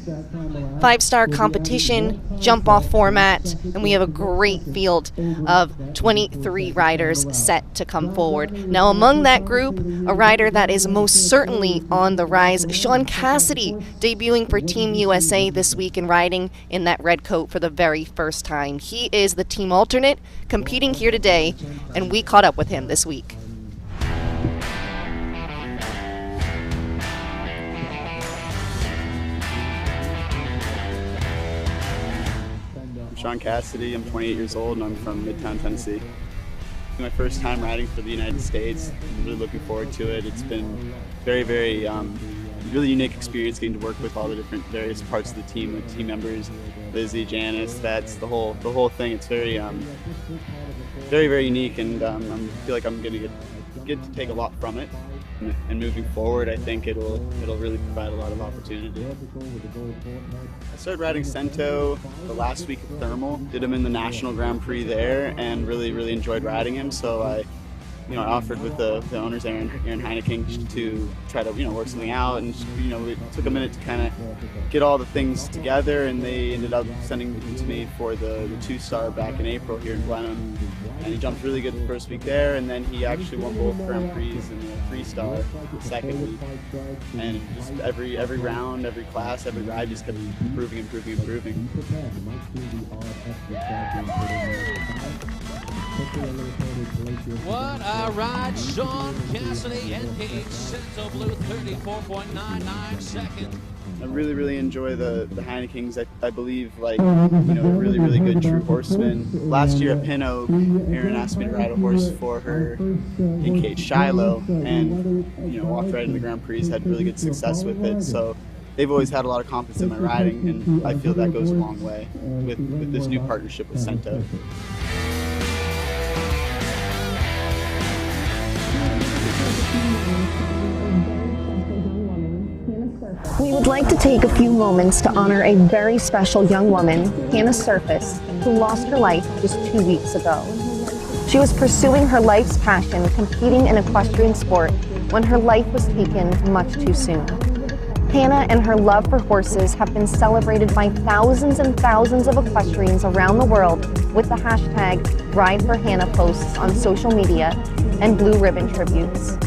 5-star competition, jump-off format, and we have a great field of 23 riders set to come forward. Now, among that group, a rider that is most certainly on the rise, Sean Cassidy, debuting for Team USA this week and riding in that red coat for the very first time. He is the team alternate competing here today, and we caught up with him this week. Sean Cassidy, I'm 28 years old and I'm from Midtown, Tennessee. It's my first time riding for the United States. I'm really looking forward to it. It's been very, really unique experience getting to work with all the different various parts of the team, the team members, Lizzie, Janice, Vets, the whole thing. It's very, very unique, and I feel like I'm going to get to take a lot from it. And moving forward, I think it'll really provide a lot of opportunity. I started riding Cento the last week of Thermal. Did him in the National Grand Prix there, and really enjoyed riding him. So I offered with the owners, Aaron Heineken, to try to work something out, and it took a minute to kind of get all the things together, and they ended up sending him to me for the 2-star back in April here in Blenheim, and he jumped really good the first week there, and then he actually won both Grand Prix in the 3-star the second week, and just every round, every class, every ride just kept improving. What a ride, Sean Cassidy, NKH Cento Blue, 34.99 seconds. I really enjoy the Heinekens. I believe, they're really good true horsemen. Last year at Pin Oak, Erin asked me to ride a horse for her NKH Shiloh, and walked right in the Grand Prix, had really good success with it. So they've always had a lot of confidence in my riding, and I feel that goes a long way with this new partnership with Cento. We would like to take a few moments to honor a very special young woman, Hannah Serfass, who lost her life just 2 weeks ago. She was pursuing her life's passion, competing in equestrian sport, when her life was taken much too soon. Hannah and her love for horses have been celebrated by thousands and thousands of equestrians around the world with the hashtag #RideForHannah posts on social media and blue ribbon tributes.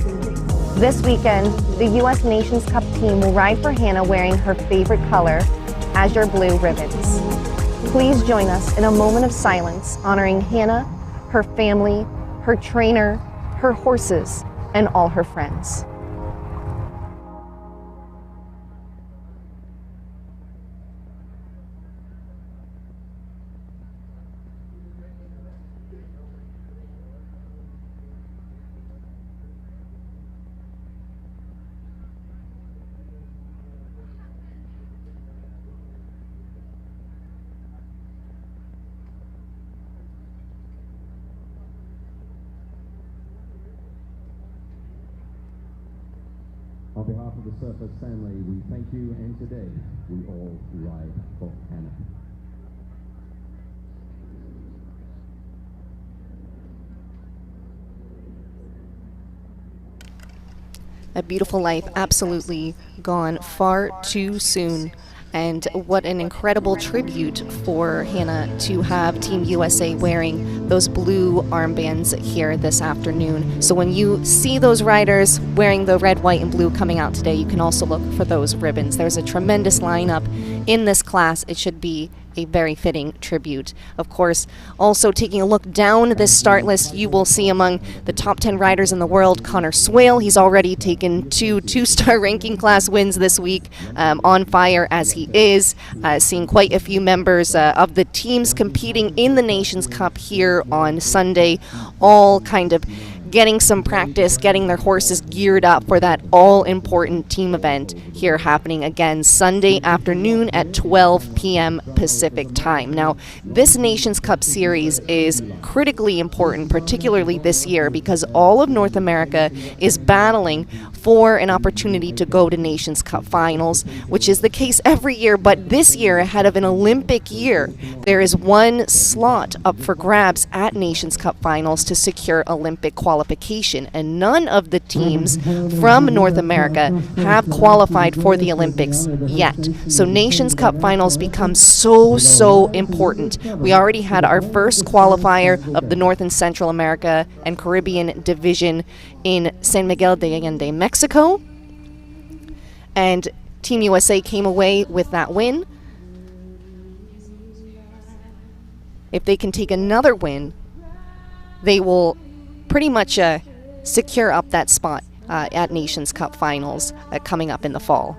This weekend, the U.S. Nations Cup team will ride for Hannah wearing her favorite color, azure blue ribbons. Please join us in a moment of silence honoring Hannah, her family, her trainer, her horses, and all her friends. On behalf of the Serfass family, we thank you, and today we all ride for Hannah. A beautiful life absolutely gone far too soon. And what an incredible tribute for Hannah to have Team USA wearing those blue armbands here this afternoon. So when you see those riders wearing the red, white, and blue coming out today, you can also look for those ribbons. There's a tremendous lineup in this class. It should be a very fitting tribute. Of course, also taking a look down this start list, you will see among the top 10 riders in the world, Connor Swale. He's already taken two 2-star ranking class wins this week, on fire as he is, seeing quite a few members of the teams competing in the Nations Cup here on Sunday, all kind of getting some practice, getting their horses geared up for that all-important team event here happening again Sunday afternoon at 12 p.m. Pacific time. Now, this Nations Cup series is critically important, particularly this year, because all of North America is battling for an opportunity to go to Nations Cup finals, which is the case every year, but this year, ahead of an Olympic year, there is one slot up for grabs at Nations Cup finals to secure Olympic qualification. qualification, and none of the teams from North America have qualified for the Olympics yet. So Nations Cup finals become so important. We already had our first qualifier of the North and Central America and Caribbean division in San Miguel de Allende, Mexico, and Team USA came away with that win. If they can take another win, they will pretty much secure up that spot at Nations Cup finals coming up in the fall.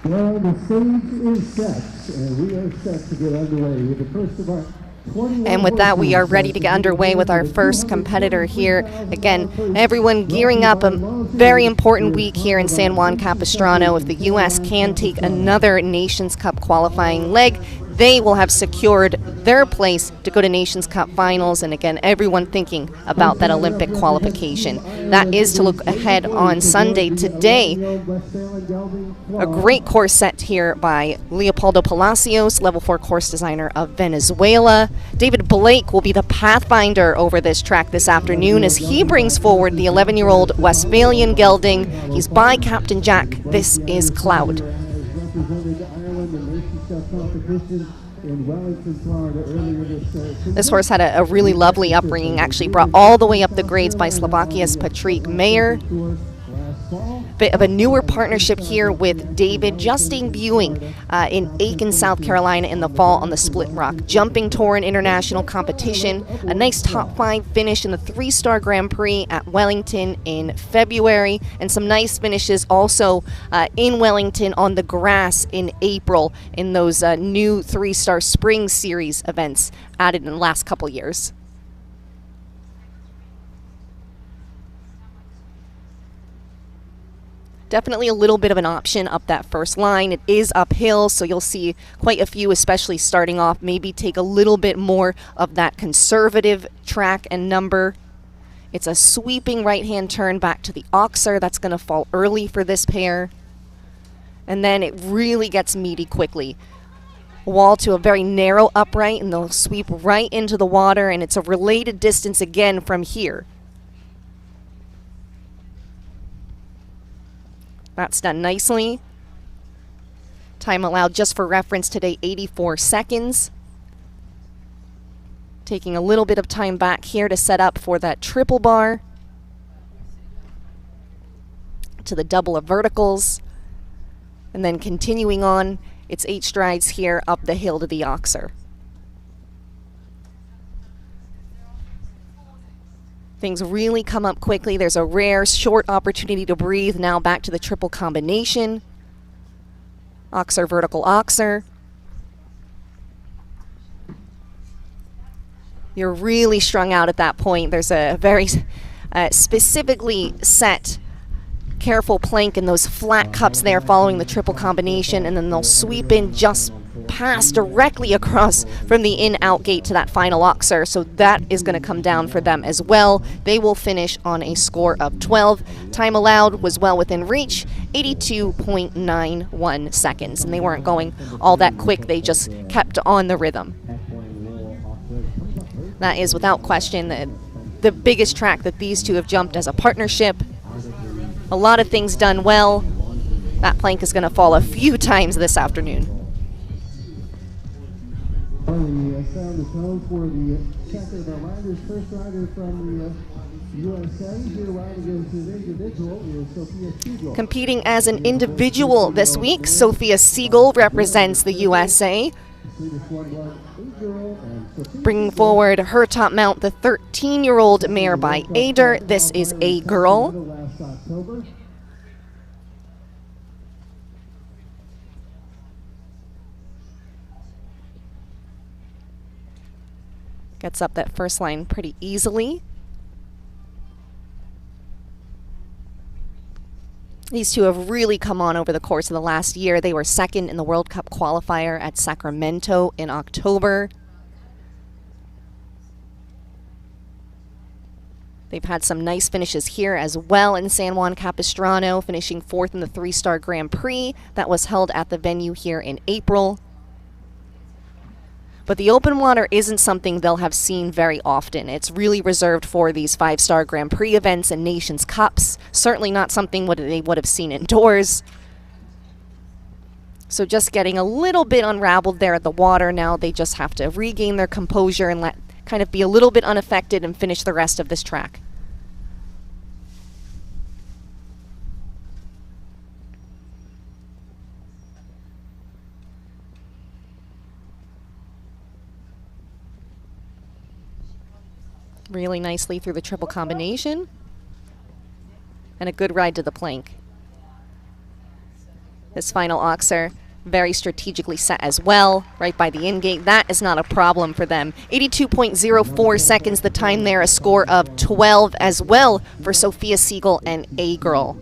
Well, the stage is set, and we are set to get underway with the first of our 21 And with that, we are ready to get underway with our first competitor here. Again, everyone gearing up. A very important week here in San Juan Capistrano. If the U.S. can take another Nations Cup qualifying leg, they will have secured their place to go to Nations Cup finals. And again, everyone thinking about that Olympic qualification. That is to look ahead on Sunday. Today, a great course set here by Leopoldo Palacios, level 4 course designer of Venezuela. David Blake will be the pathfinder over this track this afternoon as he brings forward the 11-year-old Westphalian gelding. He's by Captain Jack. This is Cloud. This horse had a really lovely upbringing, actually brought all the way up the grades by Slovakia's Patrick Mayer. Bit of a newer partnership here with David, just debuting in Aiken, South Carolina in the fall on the Split Rock Jumping Tour and international competition. A nice top 5 finish in the 3-star Grand Prix at Wellington in February, and some nice finishes also in Wellington on the grass in April in those new 3-star Spring Series events added in the last couple years. Definitely a little bit of an option up that first line. It is uphill, so you'll see quite a few, especially starting off, maybe take a little bit more of that conservative track and number. It's a sweeping right-hand turn back to the Oxer. That's going to fall early for this pair. And then it really gets meaty quickly. Wall to a very narrow upright, and they'll sweep right into the water, and it's a related distance again from here. That's done nicely. Time allowed just for reference today, 84 seconds. Taking a little bit of time back here to set up for that triple bar. To the double of verticals. And then continuing on, it's 8 strides here up the hill to the Oxer. Things really come up quickly. There's a rare short opportunity to breathe. Now back to the triple combination. Oxer, vertical Oxer. You're really strung out at that point. There's a very specifically set careful plank in those flat cups there following the triple combination, and then they'll sweep in just pass directly across from the in-out gate to that final Oxer, so that is going to come down for them as well. They will finish on a score of 12. Time allowed was well within reach, 82.91 seconds. And they weren't going all that quick. They just kept on the rhythm. That is, without question, the biggest track that these two have jumped as a partnership. A lot of things done well. That plank is going to fall a few times this afternoon. The sound is known for the checker of the riders. First rider from the USA here riding as an individual is Sophia Siegel. Competing as an individual this week, Sophia Siegel represents the USA. Bringing forward her top mount, the 13-year-old mare by Ader. This is a girl. Gets up that first line pretty easily. These two have really come on over the course of the last year. They were second in the World Cup qualifier at Sacramento in October. They've had some nice finishes here as well in San Juan Capistrano, finishing fourth in the 3-star Grand Prix that was held at the venue here in April. But the open water isn't something they'll have seen very often. It's really reserved for these 5-star Grand Prix events and Nations Cups. Certainly not something they would have seen indoors. So just getting a little bit unraveled there at the water. Now they just have to regain their composure and kind of be a little bit unaffected and finish the rest of this track. Really nicely through the triple combination. And a good ride to the plank. This final oxer, very strategically set as well, right by the in-gate. That is not a problem for them. 82.04 seconds the time there, a score of 12 as well for Sophia Siegel and A-Girl.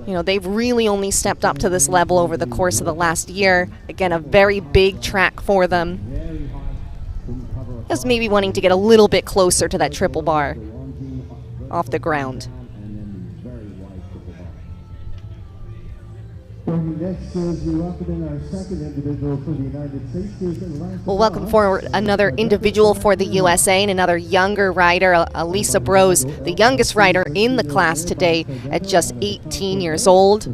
You know, they've really only stepped up to this level over the course of the last year. Again, a very big track for them. Just maybe wanting to get a little bit closer to that triple bar off the ground. We'll welcome forward another individual for the USA and another younger rider, Elisa Brose, the youngest rider in the class today at just 18 years old.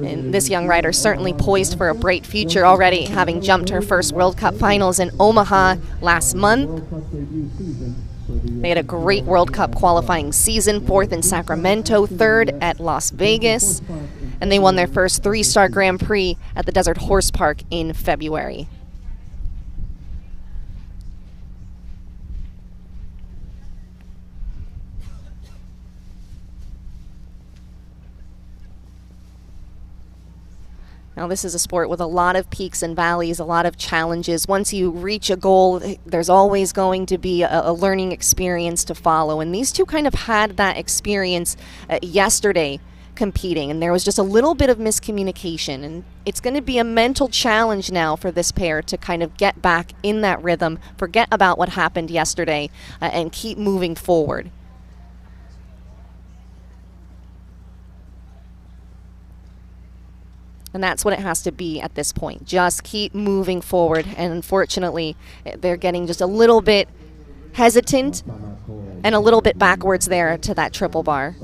And this young rider certainly poised for a bright future already, having jumped her first World Cup finals in Omaha last month. They had a great World Cup qualifying season, fourth in Sacramento, third at Las Vegas, and they won their first 3-star Grand Prix at the Desert Horse Park in February. Now, this is a sport with a lot of peaks and valleys, a lot of challenges. Once you reach a goal, there's always going to be a learning experience to follow. And these two kind of had that experience yesterday competing, and there was just a little bit of miscommunication. And it's going to be a mental challenge now for this pair to kind of get back in that rhythm, forget about what happened yesterday, and keep moving forward. And that's what it has to be at this point. Just keep moving forward. And unfortunately, they're getting just a little bit hesitant and a little bit backwards there to that triple bar.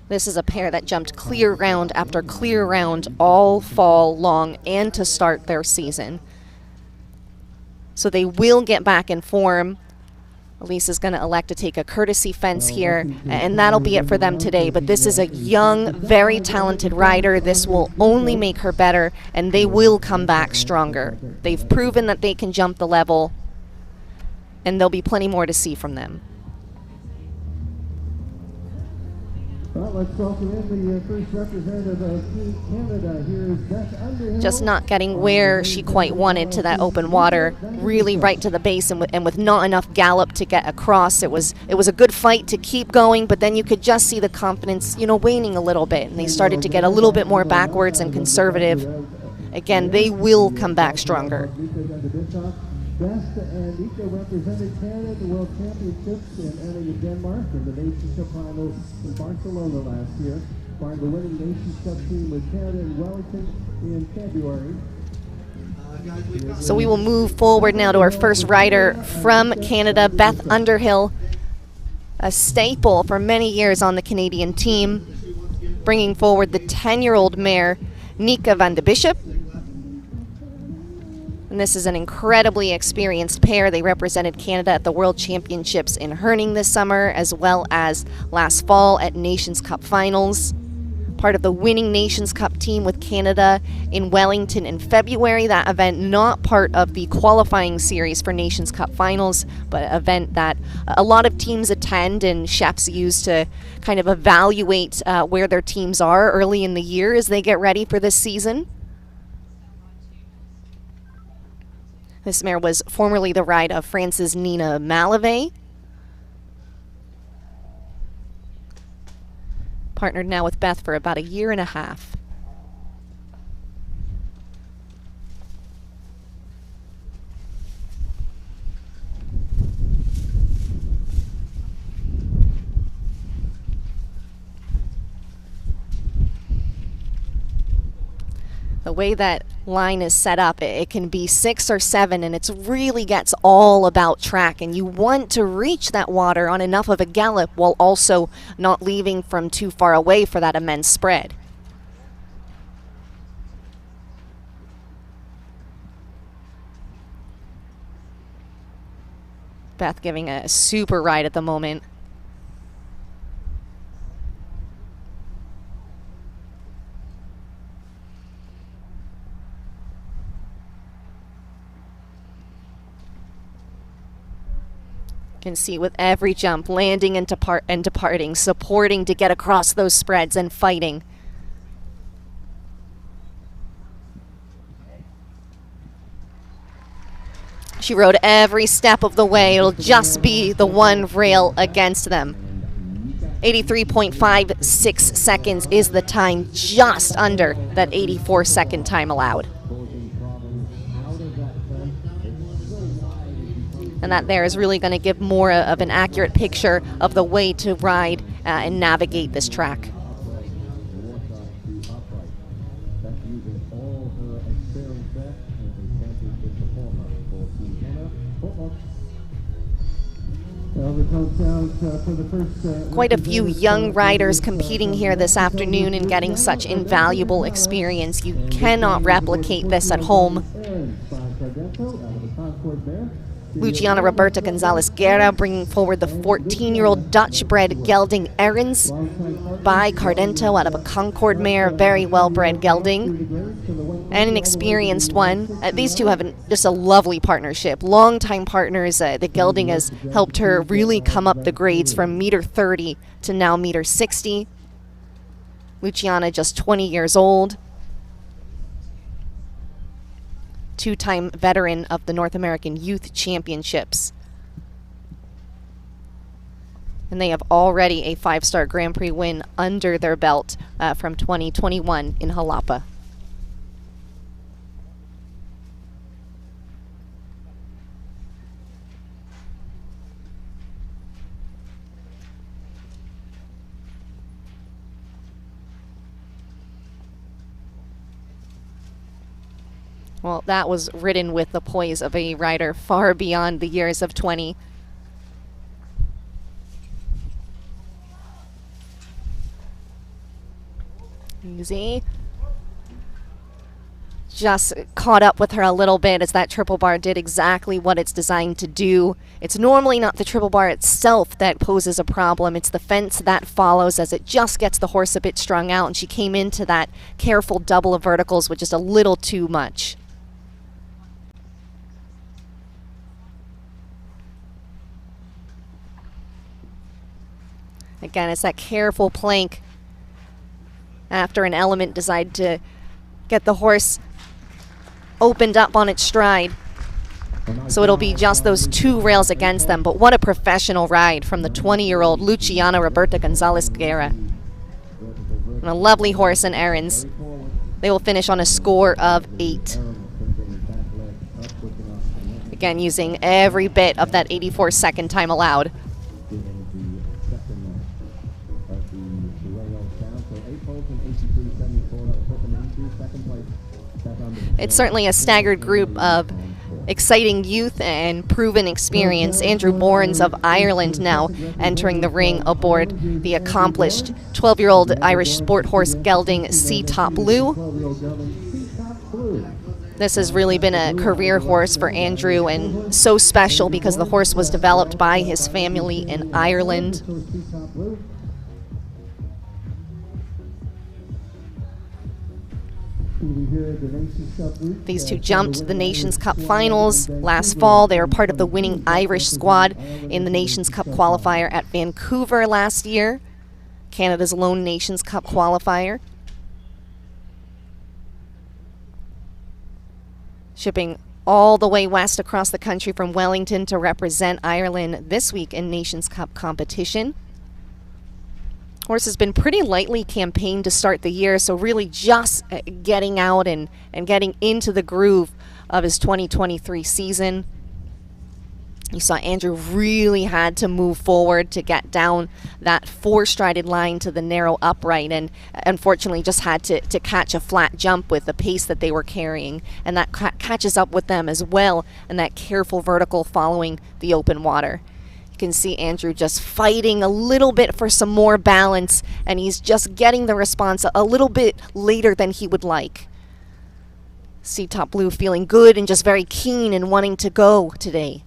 This is a pair that jumped clear round after clear round all fall long and to start their season. So they will get back in form. Elisa's going to elect to take a courtesy fence here, and that'll be it for them today. But this is a young, very talented rider. This will only make her better, and they will come back stronger. They've proven that they can jump the level, and there'll be plenty more to see from them. Well, let's welcome in the first representative of Team Canada. Here is Beth Underhill. Just not getting where she quite wanted to that open water, really right to the base, and with not enough gallop to get across. It was a good fight to keep going, but then you could just see the confidence, waning a little bit, and they started to get a little bit more backwards and conservative. Again, they will come back stronger. Best and Ika represented Canada at the World Championships in Anning, Denmark, and the Nations Cup finals in Barcelona last year. Part of the winning Nations Cup team with Canada in Wellington in February. So we will move forward now to our first rider from Canada, Beth Underhill, a staple for many years on the Canadian team, bringing forward the 10-year-old mare, Nika van de Bishop. And this is an incredibly experienced pair. They represented Canada at the World Championships in Herning this summer, as well as last fall at Nations Cup finals. Part of the winning Nations Cup team with Canada in Wellington in February. That event not part of the qualifying series for Nations Cup finals, but an event that a lot of teams attend and chefs use to kind of evaluate where their teams are early in the year as they get ready for this season. This mare was formerly the ride of France's Nina Malave. Partnered now with Beth for about a year and a half. The way that line is set up, it can be 6 or 7, and it really gets all about track, and you want to reach that water on enough of a gallop while also not leaving from too far away for that immense spread. Beth giving a super ride at the moment. Can see with every jump, landing and departing, supporting to get across those spreads and fighting. She rode every step of the way. It'll just be the one rail against them. 83.56 seconds is the time, just under that 84-second time allowed. And that there is really going to give more of an accurate picture of the way to ride and navigate this track. Quite a few young riders competing here this afternoon and getting such invaluable experience. You cannot replicate this at home. Luciana Roberta Gonzalez Guerra bringing forward the 14-year-old Dutch-bred gelding Erins by Cardento out of a Concord mare, very well-bred gelding, and an experienced one. These two have just a lovely partnership, long-time partners. The gelding has helped her really come up the grades from meter 30 to now meter 60. Luciana just 20 years old. Two-time veteran of the North American Youth Championships. And they have already a 5-star Grand Prix win under their belt from 2021 in Jalapa. Well, that was ridden with the poise of a rider far beyond the years of 20. Easy. Just caught up with her a little bit as that triple bar did exactly what it's designed to do. It's normally not the triple bar itself that poses a problem. It's the fence that follows as it just gets the horse a bit strung out, and she came into that careful double of verticals with just a little too much. Again, it's that careful plank after an element decided to get the horse opened up on its stride. So it'll be just those 2 rails against them. But what a professional ride from the 20-year-old Luciana Roberta Gonzalez Guerra. And a lovely horse in Aaron's. They will finish on a score of 8. Again, using every bit of that 84-second time allowed. It's certainly a staggered group of exciting youth and proven experience. Andrew Bournes of Ireland now entering the ring aboard the accomplished 12-year-old Irish sport horse gelding Sea Top Blue. This has really been a career horse for Andrew, and so special because the horse was developed by his family in Ireland. These two jumped the Nations Cup finals last fall. They were part of the winning Irish squad in the Nations Cup qualifier at Vancouver last year, Canada's lone Nations Cup qualifier. Shipping all the way west across the country from Wellington to represent Ireland this week in Nations Cup competition. Horse has been pretty lightly campaigned to start the year, so really just getting out and getting into the groove of his 2023 season. You saw Andrew really had to move forward to get down that 4-strided line to the narrow upright, and unfortunately just had to catch a flat jump with the pace that they were carrying, and that catches up with them as well, and that careful vertical following the open water. Can see Andrew just fighting a little bit for some more balance, and he's just getting the response a little bit later than he would like. Sea Top Blue feeling good and just very keen and wanting to go today.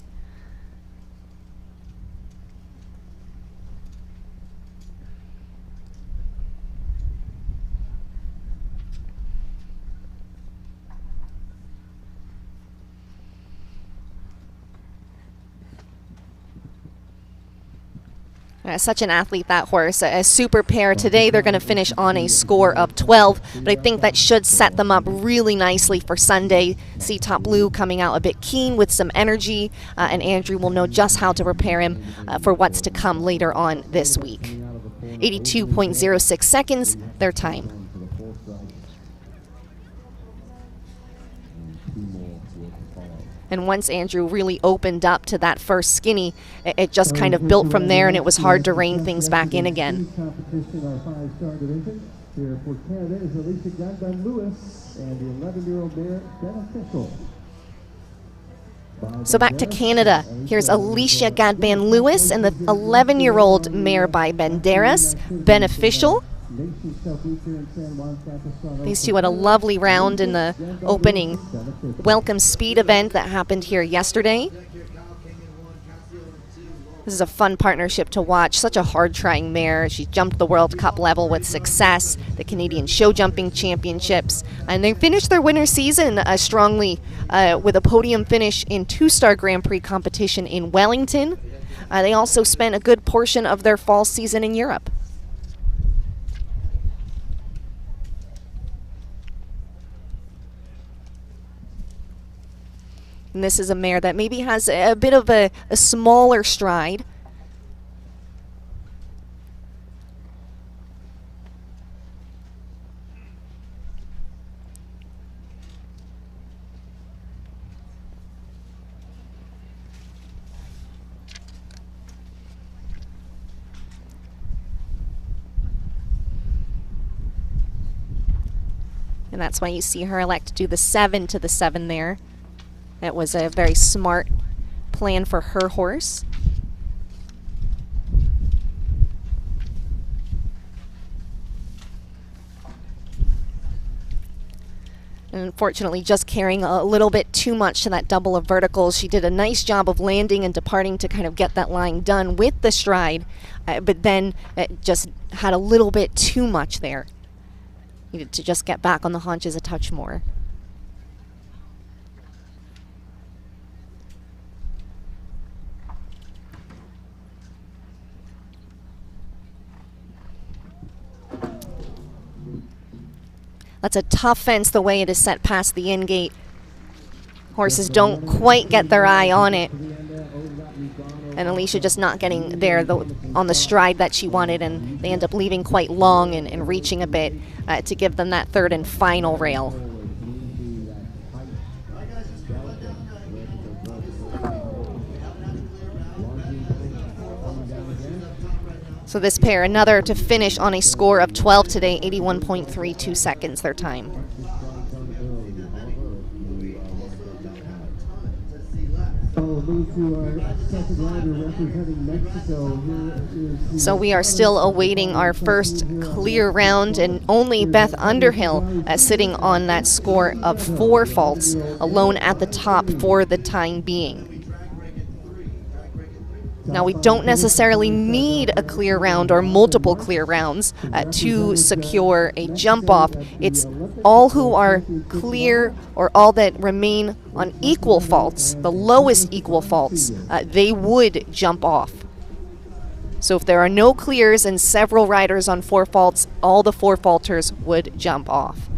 Such an athlete, that horse. A super pair today. They're going to finish on a score of 12, but I think that should set them up really nicely for Sunday. Sea Top Blue coming out a bit keen with some energy, and Andrew will know just how to prepare him for what's to come later on this week. 82.06 seconds, their time. And once Andrew really opened up to that first skinny, it just kind of built from there, and it was hard to rein things back in again. Competition, our 5-star division. Here for Canada is Alicia Gadban-Lewis and the 11-year-old mare Beneficial. So back to Canada. Here's Alicia Gadban-Lewis and the 11-year-old mare by Banderas, Beneficial. These two had a lovely round in the opening Welcome Speed event that happened here yesterday. This is a fun partnership to watch. Such a hard-trying mare. She jumped the World Cup level with success, the Canadian Show Jumping Championships, and they finished their winter season strongly with a podium finish in 2-star Grand Prix competition in Wellington. They also spent a good portion of their fall season in Europe. And this is a mare that maybe has a bit of a smaller stride. And that's why you see her elect to do the 7 to the 7 there. That was a very smart plan for her horse. And unfortunately, just carrying a little bit too much to that double of verticals. She did a nice job of landing and departing to kind of get that line done with the stride, but then it just had a little bit too much there. Needed to just get back on the haunches a touch more. That's a tough fence the way it is set past the in-gate. Horses don't quite get their eye on it. And Alicia just not getting there on the stride that she wanted, and they end up leaving quite long and reaching a bit to give them that third and final rail. So this pair, another to finish on a score of 12 today, 81.32 seconds their time. So we are still awaiting our first clear round, and only Beth Underhill sitting on that score of 4 faults, alone at the top for the time being. Now, we don't necessarily need a clear round or multiple clear rounds to secure a jump off. It's all who are clear or all that remain on equal faults, the lowest equal faults, they would jump off. So if there are no clears and several riders on 4 faults, all the 4 faulters would jump off.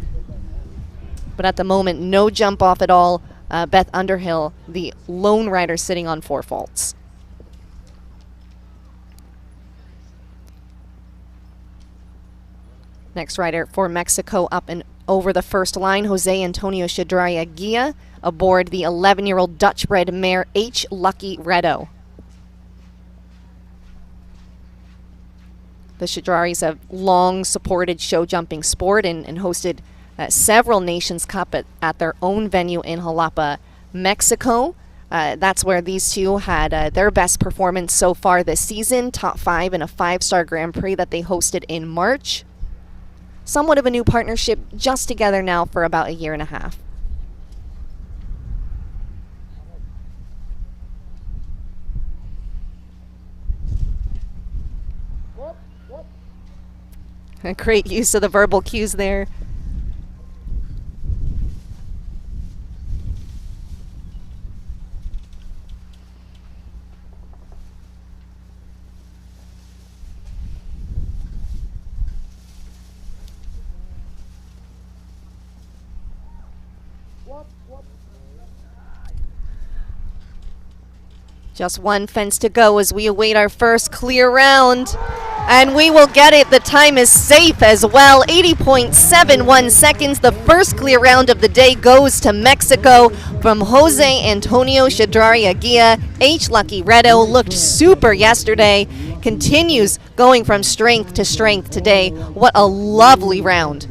But at the moment, no jump off at all. Beth Underhill, the lone rider sitting on 4 faults. Next rider for Mexico up and over the first line, Jose Antonio Shadraria Guia, aboard the 11-year-old Dutch-bred mare H. Lucky Redo. The Shadraris have long supported show jumping sport and hosted several Nations Cup at their own venue in Jalapa, Mexico. That's where these two had their best performance so far this season, top 5 in a 5-star Grand Prix that they hosted in March. Somewhat of a new partnership, just together now for about a year and a half. A great use of the verbal cues there. Just one fence to go as we await our first clear round. And we will get it. The time is safe as well. 80.71 seconds. The first clear round of the day goes to Mexico from Jose Antonio Shadraria Guia. H. Lucky Redo looked super yesterday. Continues going from strength to strength today. What a lovely round.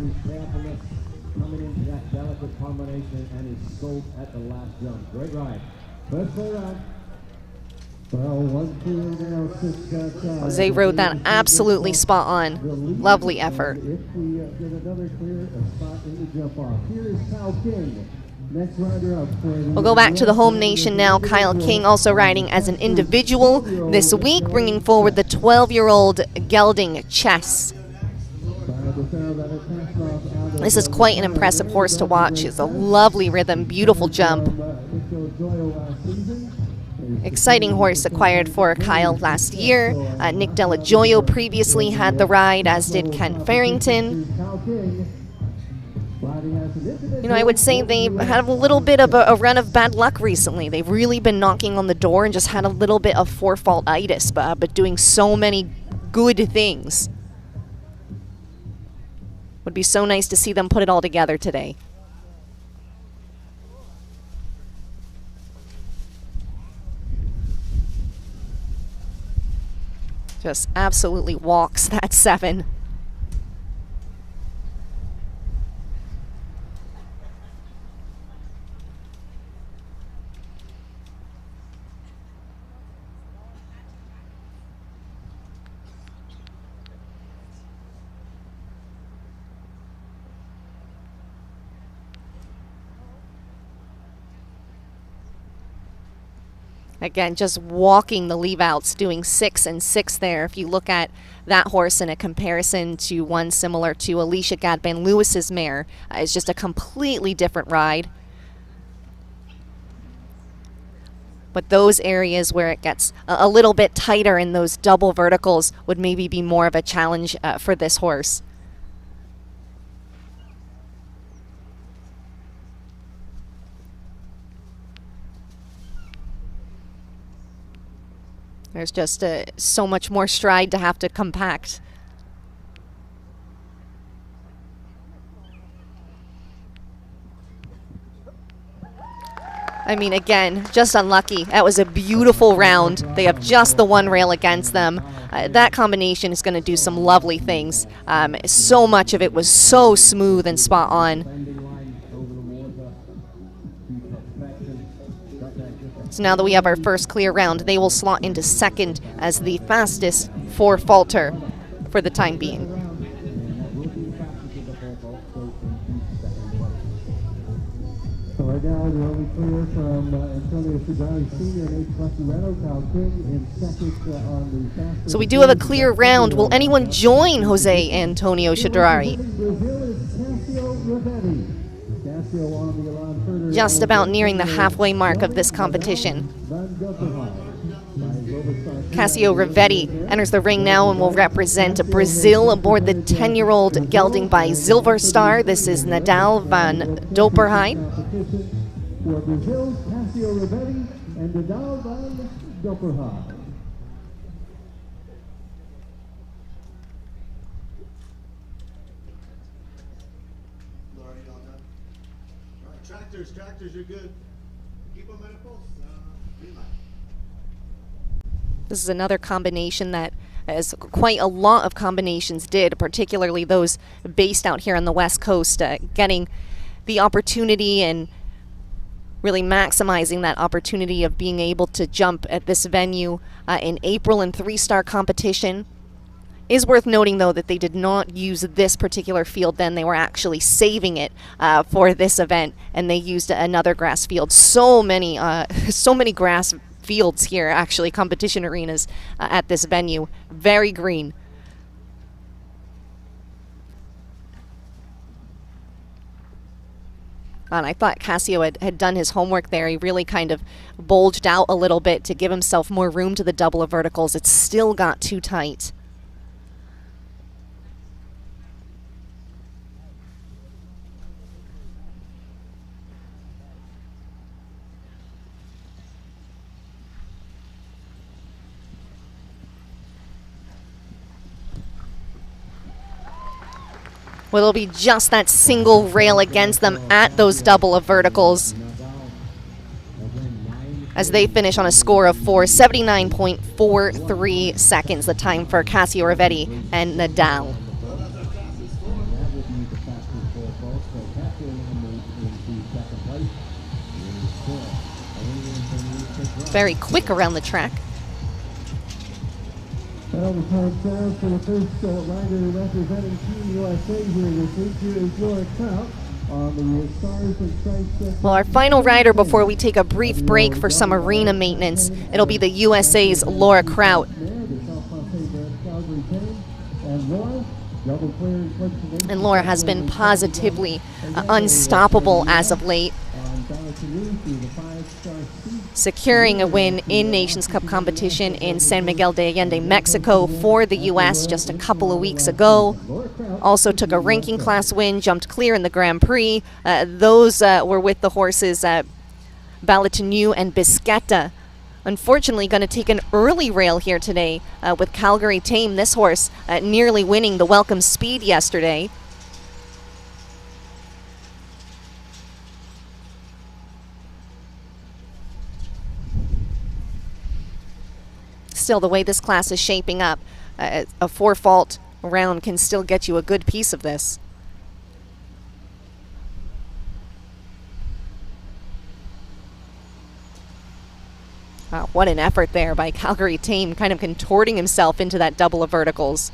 Jose rode that absolutely spot on. Lovely effort. We'll go back to the home nation now. Kyle King also riding as an individual this week, bringing forward the 12-year-old gelding Chess. This is quite an impressive horse to watch. It's a lovely rhythm, beautiful jump. Exciting horse acquired for Kyle last year. Nick Delajoyo previously had the ride, as did Kent Farrington. You know, I would say they've had a little bit of a run of bad luck recently. They've really been knocking on the door and just had a little bit of four-fault-itis, but doing so many good things. Would be so nice to see them put it all together today. Just absolutely walks that 7. Again, just walking the leave-outs, doing 6 and 6 there. If you look at that horse in a comparison to one similar to Alicia Gadban-Lewis's mare, it's just a completely different ride. But those areas where it gets a little bit tighter in those double verticals would maybe be more of a challenge for this horse. There's just so much more stride to have to compact. I mean, again, just unlucky. That was a beautiful round. They have just the one rail against them. That combination is going to do some lovely things. So much of it was so smooth and spot on. So now that we have our first clear round, they will slot into second as the fastest for falter for the time being. Right now, the only clear from Antonio Shidari Sr. and H. Lucky Kyle King in second on the fastest. So we do have a clear round. Will anyone join Jose Antonio Shidari? Brazil is Cassio Rivetti. Cassio on the Elan Herder. Just about nearing the halfway mark of this competition. Cassio Rivetti enters the ring now and will represent Brazil aboard the 10-year-old gelding by Silverstar. This is Nadal van Doperheid. For Brazil, Cassio Rivetti and Nadal van Doperheid. Tractors, you're good. Keep them at a pulse. This is another combination that, as quite a lot of combinations did, particularly those based out here on the West Coast, getting the opportunity and really maximizing that opportunity of being able to jump at this venue in April in 3-star competition. Is worth noting, though, that they did not use this particular field then. They were actually saving it for this event, and they used another grass field. So many grass fields here, actually, competition arenas at this venue. Very green. And I thought Cassio had done his homework there. He really kind of bulged out a little bit to give himself more room to the double of verticals. It still got too tight. Well, it'll be just that single rail against them at those double of verticals as they finish on a score of 4:79.43 seconds, the time for Cassio Rivetti and Nadal. Very quick around the track. Well, the time stands for the first rider representing Team USA here this week. Here is Laura Kraut on the Stars and Stripes. Well, our final rider before we take a brief break for some arena maintenance, it'll be the USA's Laura Kraut. And Laura has been positively unstoppable as of late, securing a win in Nations Cup competition in San Miguel de Allende, Mexico for the U.S. just a couple of weeks ago. Also took a ranking class win, jumped clear in the Grand Prix. Those were with the horses Balatinue and Bisquetta. Unfortunately, going to take an early rail here today with Calgary Tame. This horse nearly winning the Welcome Speed yesterday. Still, the way this class is shaping up, a 4-fault round can still get you a good piece of this. Wow, what an effort there by Calgary Tame, kind of contorting himself into that double of verticals.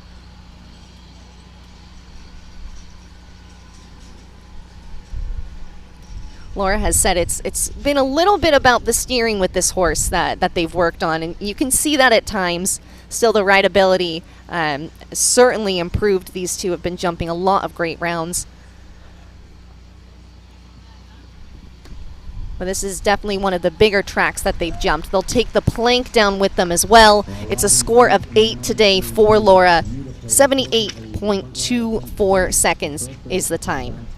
Laura has said it's been a little bit about the steering with this horse that they've worked on, and you can see that at times. Still, the rideability certainly improved. These two have been jumping a lot of great rounds. But this is definitely one of the bigger tracks that they've jumped. They'll take the plank down with them as well. It's a score of 8 today for Laura. 78.24 seconds is the time.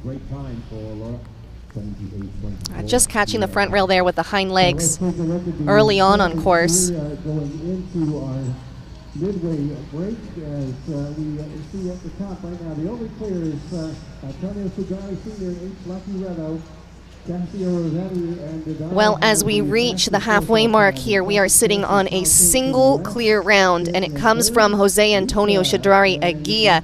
Great time for Laura. Just catching the front rail there with the hind legs early on course. Going into our midway break as we see at the top right now. The only clear is Antonio Sugari Sr. H. Lucky Redo. Well, as we reach the halfway mark here, we are sitting on a single clear round, and it comes from Jose Antonio Shadrari Aguia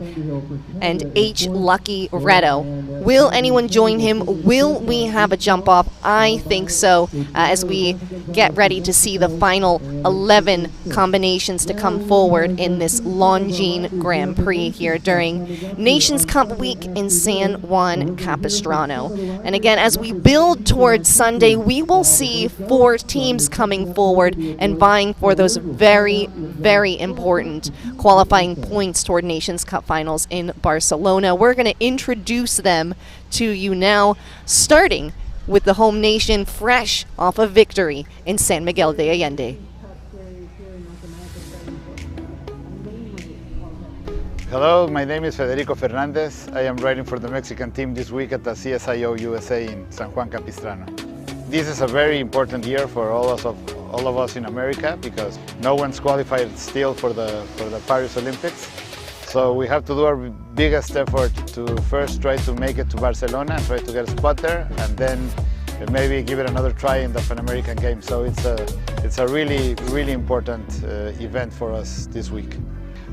and H. Lucky Redo. Will anyone join him? Will we have a jump off? I think so, as we get ready to see the final 11 combinations to come forward in this Longines Grand Prix here during Nations Cup week in San Juan Capistrano. And again, as we build towards Sunday, we will see 4 teams coming forward and vying for those very, very important qualifying points toward Nations Cup finals in Barcelona. We're going to introduce them to you now, starting with the home nation fresh off a victory in San Miguel de Allende. Hello, my name is Federico Fernandez. I am riding for the Mexican team this week at the CSIO USA in San Juan Capistrano. This is a very important year for all of us in America because no one's qualified still for the Paris Olympics. So we have to do our biggest effort to first try to make it to Barcelona and try to get a spot there, and then maybe give it another try in the Pan American Games. So it's a really, really important event for us this week.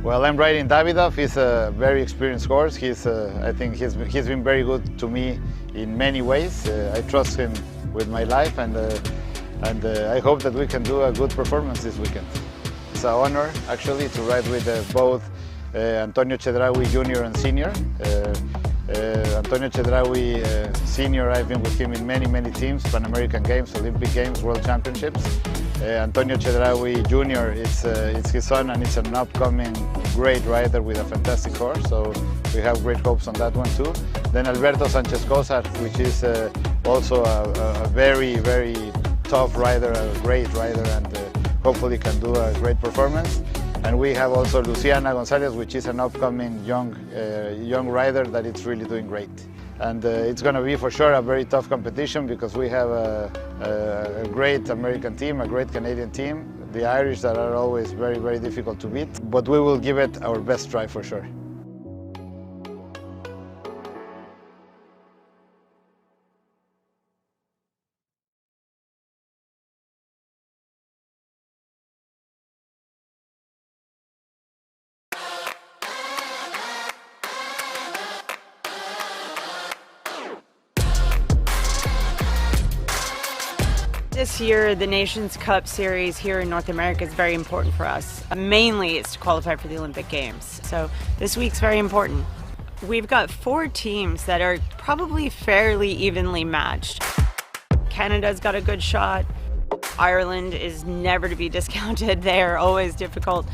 Well, I'm riding Davidov. He's a very experienced horse. I think he's been very good to me in many ways. I trust him with my life, and I hope that we can do a good performance this weekend. It's an honor, actually, to ride with both Antonio Chedraui Jr. and Sr. Antonio Chedraui Sr., I've been with him in many, many teams, Pan American Games, Olympic Games, World Championships. Antonio Chedraui Jr., it's his son, and it's an upcoming great rider with a fantastic horse, so we have great hopes on that one too. Then Alberto Sanchez Cosar, which is also a very, very tough rider, a great rider, and hopefully can do a great performance. And we have also Luciana Gonzalez, which is an upcoming young rider that is really doing great. And it's going to be for sure a very tough competition because we have a great American team, a great Canadian team, the Irish that are always very, very difficult to beat. But we will give it our best try for sure. This year, the Nations Cup Series here in North America is very important for us. Mainly, it's to qualify for the Olympic Games. So this week's very important. We've got 4 teams that are probably fairly evenly matched. Canada's got a good shot. Ireland is never to be discounted. They are always difficult.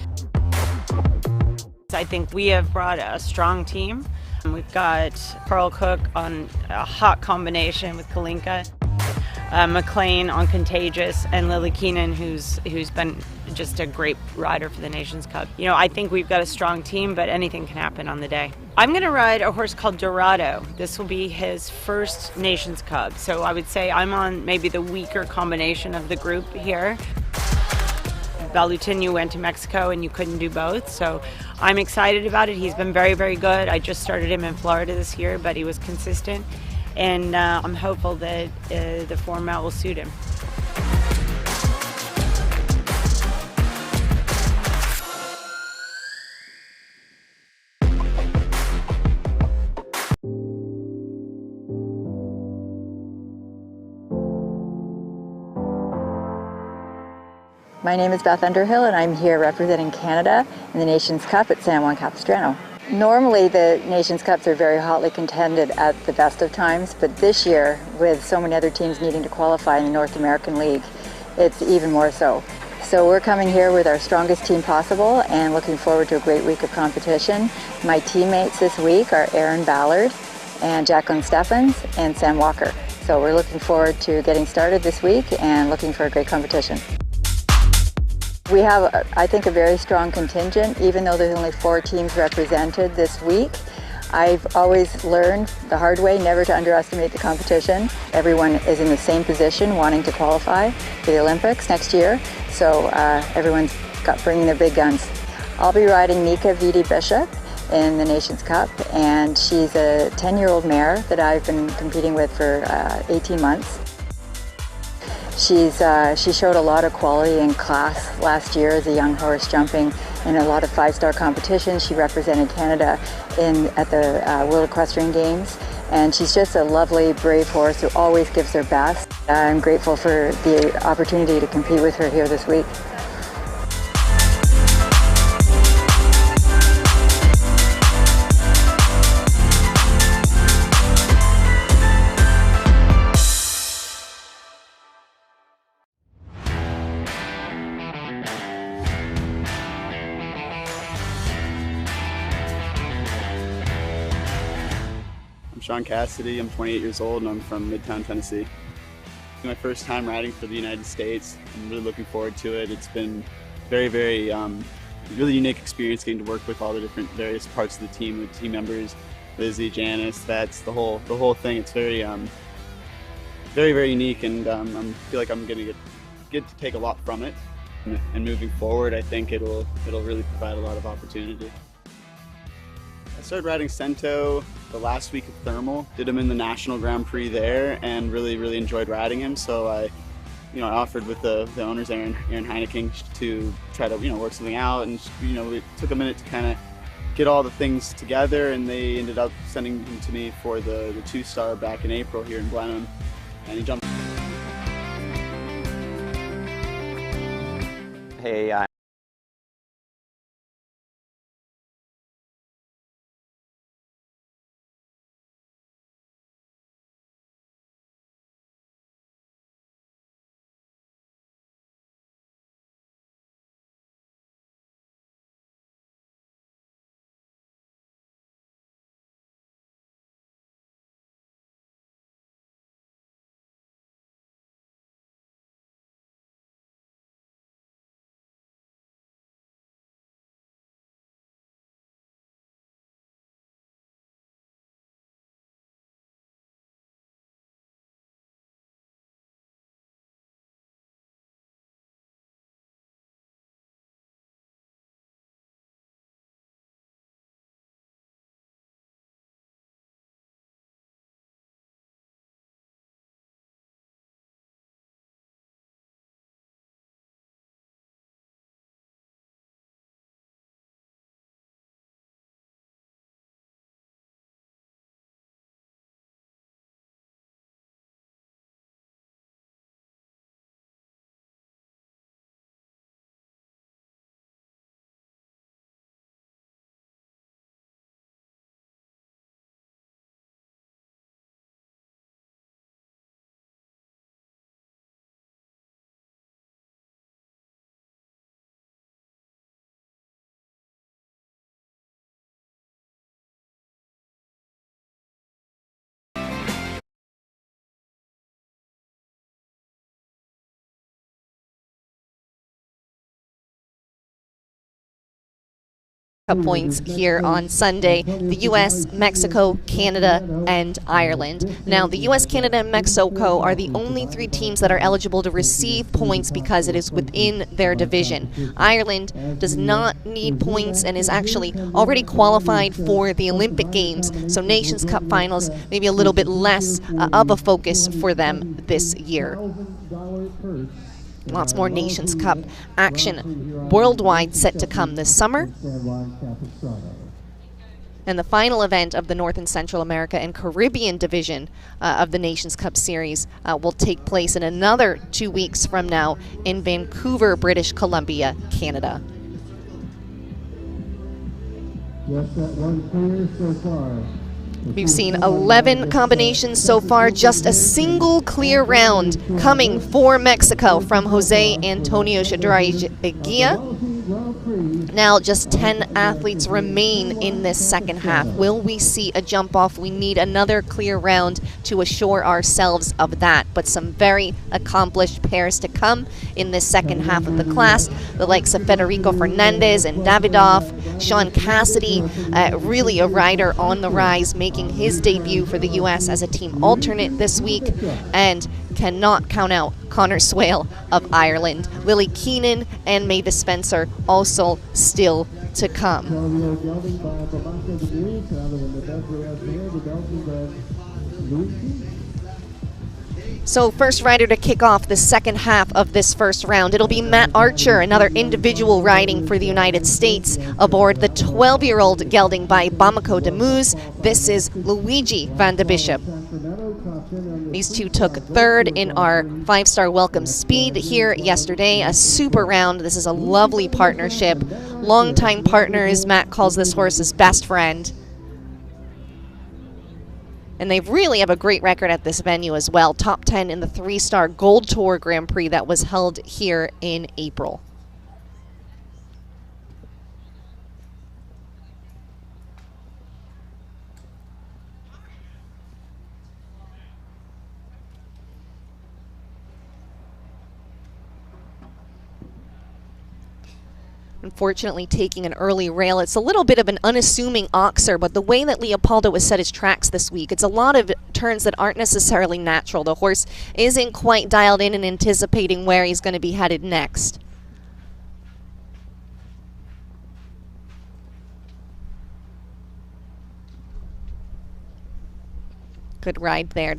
I think we have brought a strong team. We've got Carl Cook on a hot combination with Kalinka. McLean on Contagious, and Lily Keenan, who's been just a great rider for the Nations Cup. You know, I think we've got a strong team, but anything can happen on the day. I'm going to ride a horse called Dorado. This will be his first Nations Cup, so I would say I'm on maybe the weaker combination of the group here. Balutin, you went to Mexico and you couldn't do both, so I'm excited about it. He's been very, very good. I just started him in Florida this year, but he was consistent. And I'm hopeful that the format will suit him. My name is Beth Underhill, and I'm here representing Canada in the Nations Cup at San Juan Capistrano. Normally the Nations Cups are very hotly contended at the best of times, but this year, with so many other teams needing to qualify in the North American League, it's even more so. So we're coming here with our strongest team possible and looking forward to a great week of competition. My teammates this week are Aaron Ballard and Jacqueline Steffens and Sam Walker. So we're looking forward to getting started this week and looking for a great competition. We have, I think, a very strong contingent, even though there's only 4 teams represented this week. I've always learned the hard way never to underestimate the competition. Everyone is in the same position wanting to qualify for the Olympics next year, so everyone's bringing their big guns. I'll be riding Nika Vidi Bishop in the Nations Cup, and she's a 10-year-old mare that I've been competing with for 18 months. She showed a lot of quality and class last year as a young horse, jumping in a lot of five-star competitions. She represented Canada at the World Equestrian Games, and she's just a lovely, brave horse who always gives her best. I'm grateful for the opportunity to compete with her here this week. I'm Sean Cassidy, I'm 28 years old and I'm from Midtown, Tennessee. It's my first time riding for the United States. I'm really looking forward to it. It's been very really unique experience getting to work with all the different various parts of the team, the team members, Lizzie, Janice, that's the whole thing. It's very unique, and I feel like I'm going to get to take a lot from it. And moving forward, I think it'll really provide a lot of opportunity. I started riding Cento the last week of Thermal, did him in the National Grand Prix there, and really enjoyed riding him. So I offered with the owners, Aaron Heineken, to try to work something out, and it took a minute to kind of get all the things together, and they ended up sending him to me for the 2-star back in April here in Blenheim, and he jumped. Hey, points here on Sunday. The U.S., Mexico, Canada, and Ireland. Now, the U.S., Canada, and Mexico are the only 3 teams that are eligible to receive points because it is within their division. Ireland does not need points and is actually already qualified for the Olympic Games, so Nations Cup finals maybe a little bit less of a focus for them this year. Lots more Nations Cup action worldwide set to come this summer. And the final event of the North and Central America and Caribbean division of the Nations Cup Series will take place in another 2 weeks from now in Vancouver, British Columbia, Canada. Yes, that one clear so far. We've seen 11 combinations so far, just a single clear round coming for Mexico from Jose Antonio Chadragui. Now just 10 athletes remain in this second half. Will we see a jump off? We need another clear round to assure ourselves of that, but some very accomplished pairs to come in this second half of the class. The likes of Federico Fernandez and Davidoff, Sean Cassidy, really a rider on the rise, making his debut for the U.S. as a team alternate this week, and cannot count out Connor Swale of Ireland. Lily Keenan and Mavis Spencer also still to come. So first rider to kick off the second half of this first round, it'll be Matt Archer, another individual riding for the United States, aboard the 12-year-old gelding by Bamako de Moose. This is Luigi van de Bishop. These two took third in our 5-star welcome speed here yesterday, a super round. This is a lovely partnership. Longtime partners, Matt calls this horse his best friend. And they really have a great record at this venue as well. Top 10 in the 3-star Gold Tour Grand Prix that was held here in April. Unfortunately taking an early rail. It's a little bit of an unassuming oxer, but the way that Leopoldo has set his tracks this week, it's a lot of turns that aren't necessarily natural. The horse isn't quite dialed in and anticipating where he's going to be headed next. Good ride there.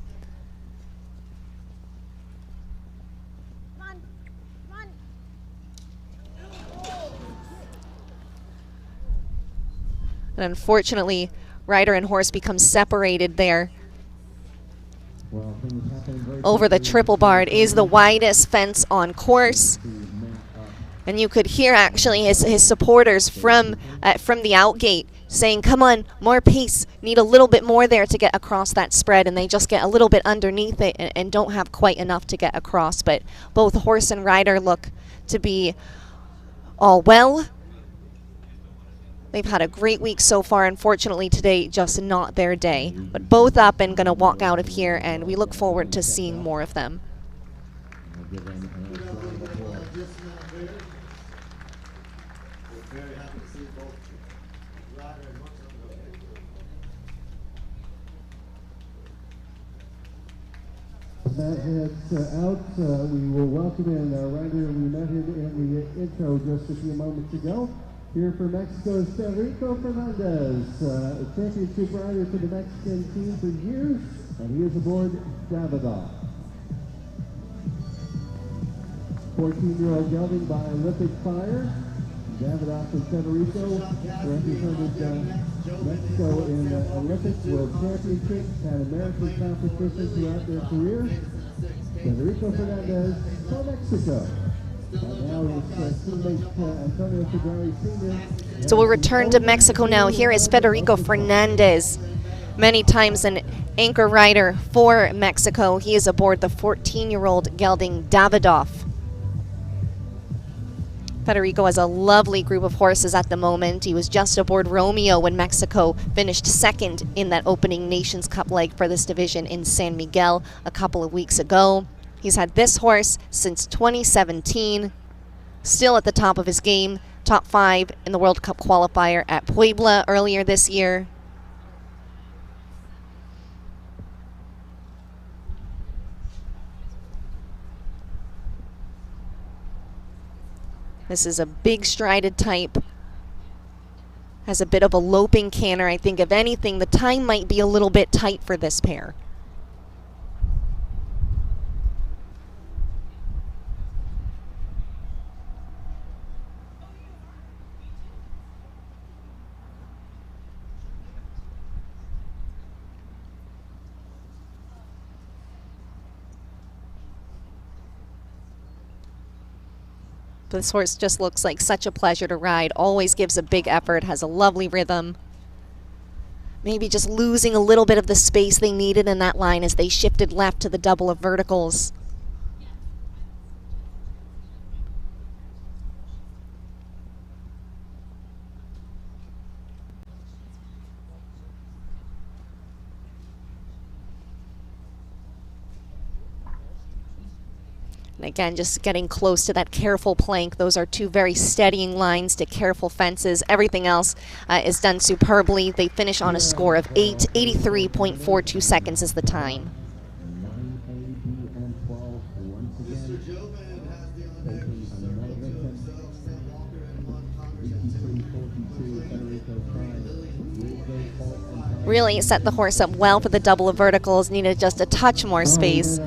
And unfortunately, rider and horse become separated there. Over the triple bar, it is the widest fence on course. And you could hear actually his supporters from the outgate saying, come on, more pace, need a little bit more there to get across that spread, and they just get a little bit underneath it and don't have quite enough to get across. But both horse and rider look to be all well. They've had a great week so far. Unfortunately, today just not their day. But both up and going to walk out of here, and we look forward to seeing more of them. Matt heads out. We will welcome in our rider. We met him in the intro just a few moments ago. Here for Mexico is Federico Fernandez, a championship rider for the Mexican team for years, and he is aboard Davidoff. 14-year-old gelding by Olympic Fire. Davidoff and Federico represented Mexico in Olympics, World Championships, and American competitions throughout their careers. Federico Fernandez for Mexico. So we'll return to Mexico now. Here is Federico Fernandez, many times an anchor rider for Mexico. He is aboard the 14-year-old gelding Davidoff. Federico has a lovely group of horses at the moment. He was just aboard Romeo when Mexico finished second in that opening Nations Cup leg for this division in San Miguel a couple of weeks ago. He's had this horse since 2017, still at the top of his game, top 5 in the World Cup qualifier at Puebla earlier this year. This is a big strided type. Has a bit of a loping canter. I think if anything, the time might be a little bit tight for this pair. This horse just looks like such a pleasure to ride, always gives a big effort, has a lovely rhythm. Maybe just losing a little bit of the space they needed in that line as they shifted left to the double of verticals. And again, just getting close to that careful plank. Those are two very steadying lines to careful fences. Everything else is done superbly. They finish on a score of 83.42 seconds is the time. Really set the horse up well for the double of verticals. Needed just a touch more space.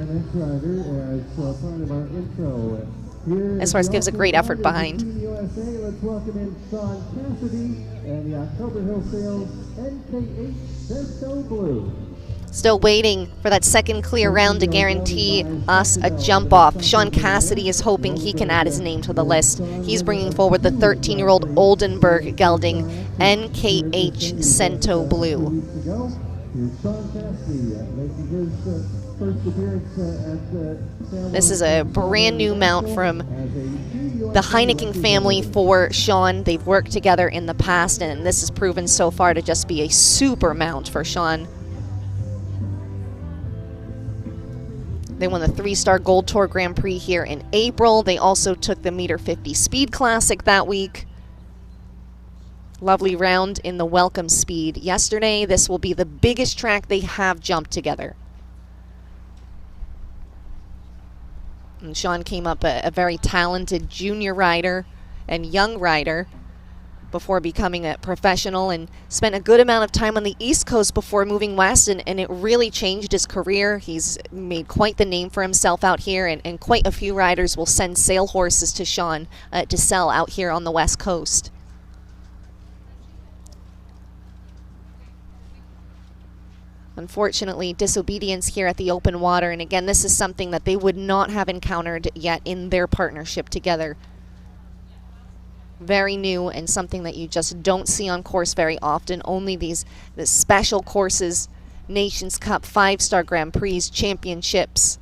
This horse gives a great effort behind. Let's welcome in Sean Cassidy and the October Hill Sales NK8 Cento Blue. Still waiting for that second clear round to guarantee us a jump off. Sean Cassidy is hoping he can add his name to the list. He's bringing forward the 13-year-old Oldenburg gelding NKH Cento Blue. This is a brand new mount from the Heineken family for Sean. They've worked together in the past, and this has proven so far to just be a super mount for Sean. They won the 3-star Gold Tour Grand Prix here in April. They also took the Meter 50 Speed Classic that week. Lovely round in the Welcome Speed yesterday. This will be the biggest track they have jumped together. And Sean came up a very talented junior rider and young rider before becoming a professional, and spent a good amount of time on the East Coast before moving west, and it really changed his career. He's made quite the name for himself out here, and quite a few riders will send sale horses to Sean to sell out here on the West Coast. Unfortunately, disobedience here at the open water, and again, this is something that they would not have encountered yet in their partnership together. Very new and something that you just don't see on course very often. Only these special courses, Nations Cup, 5-star Grand Prix, championships.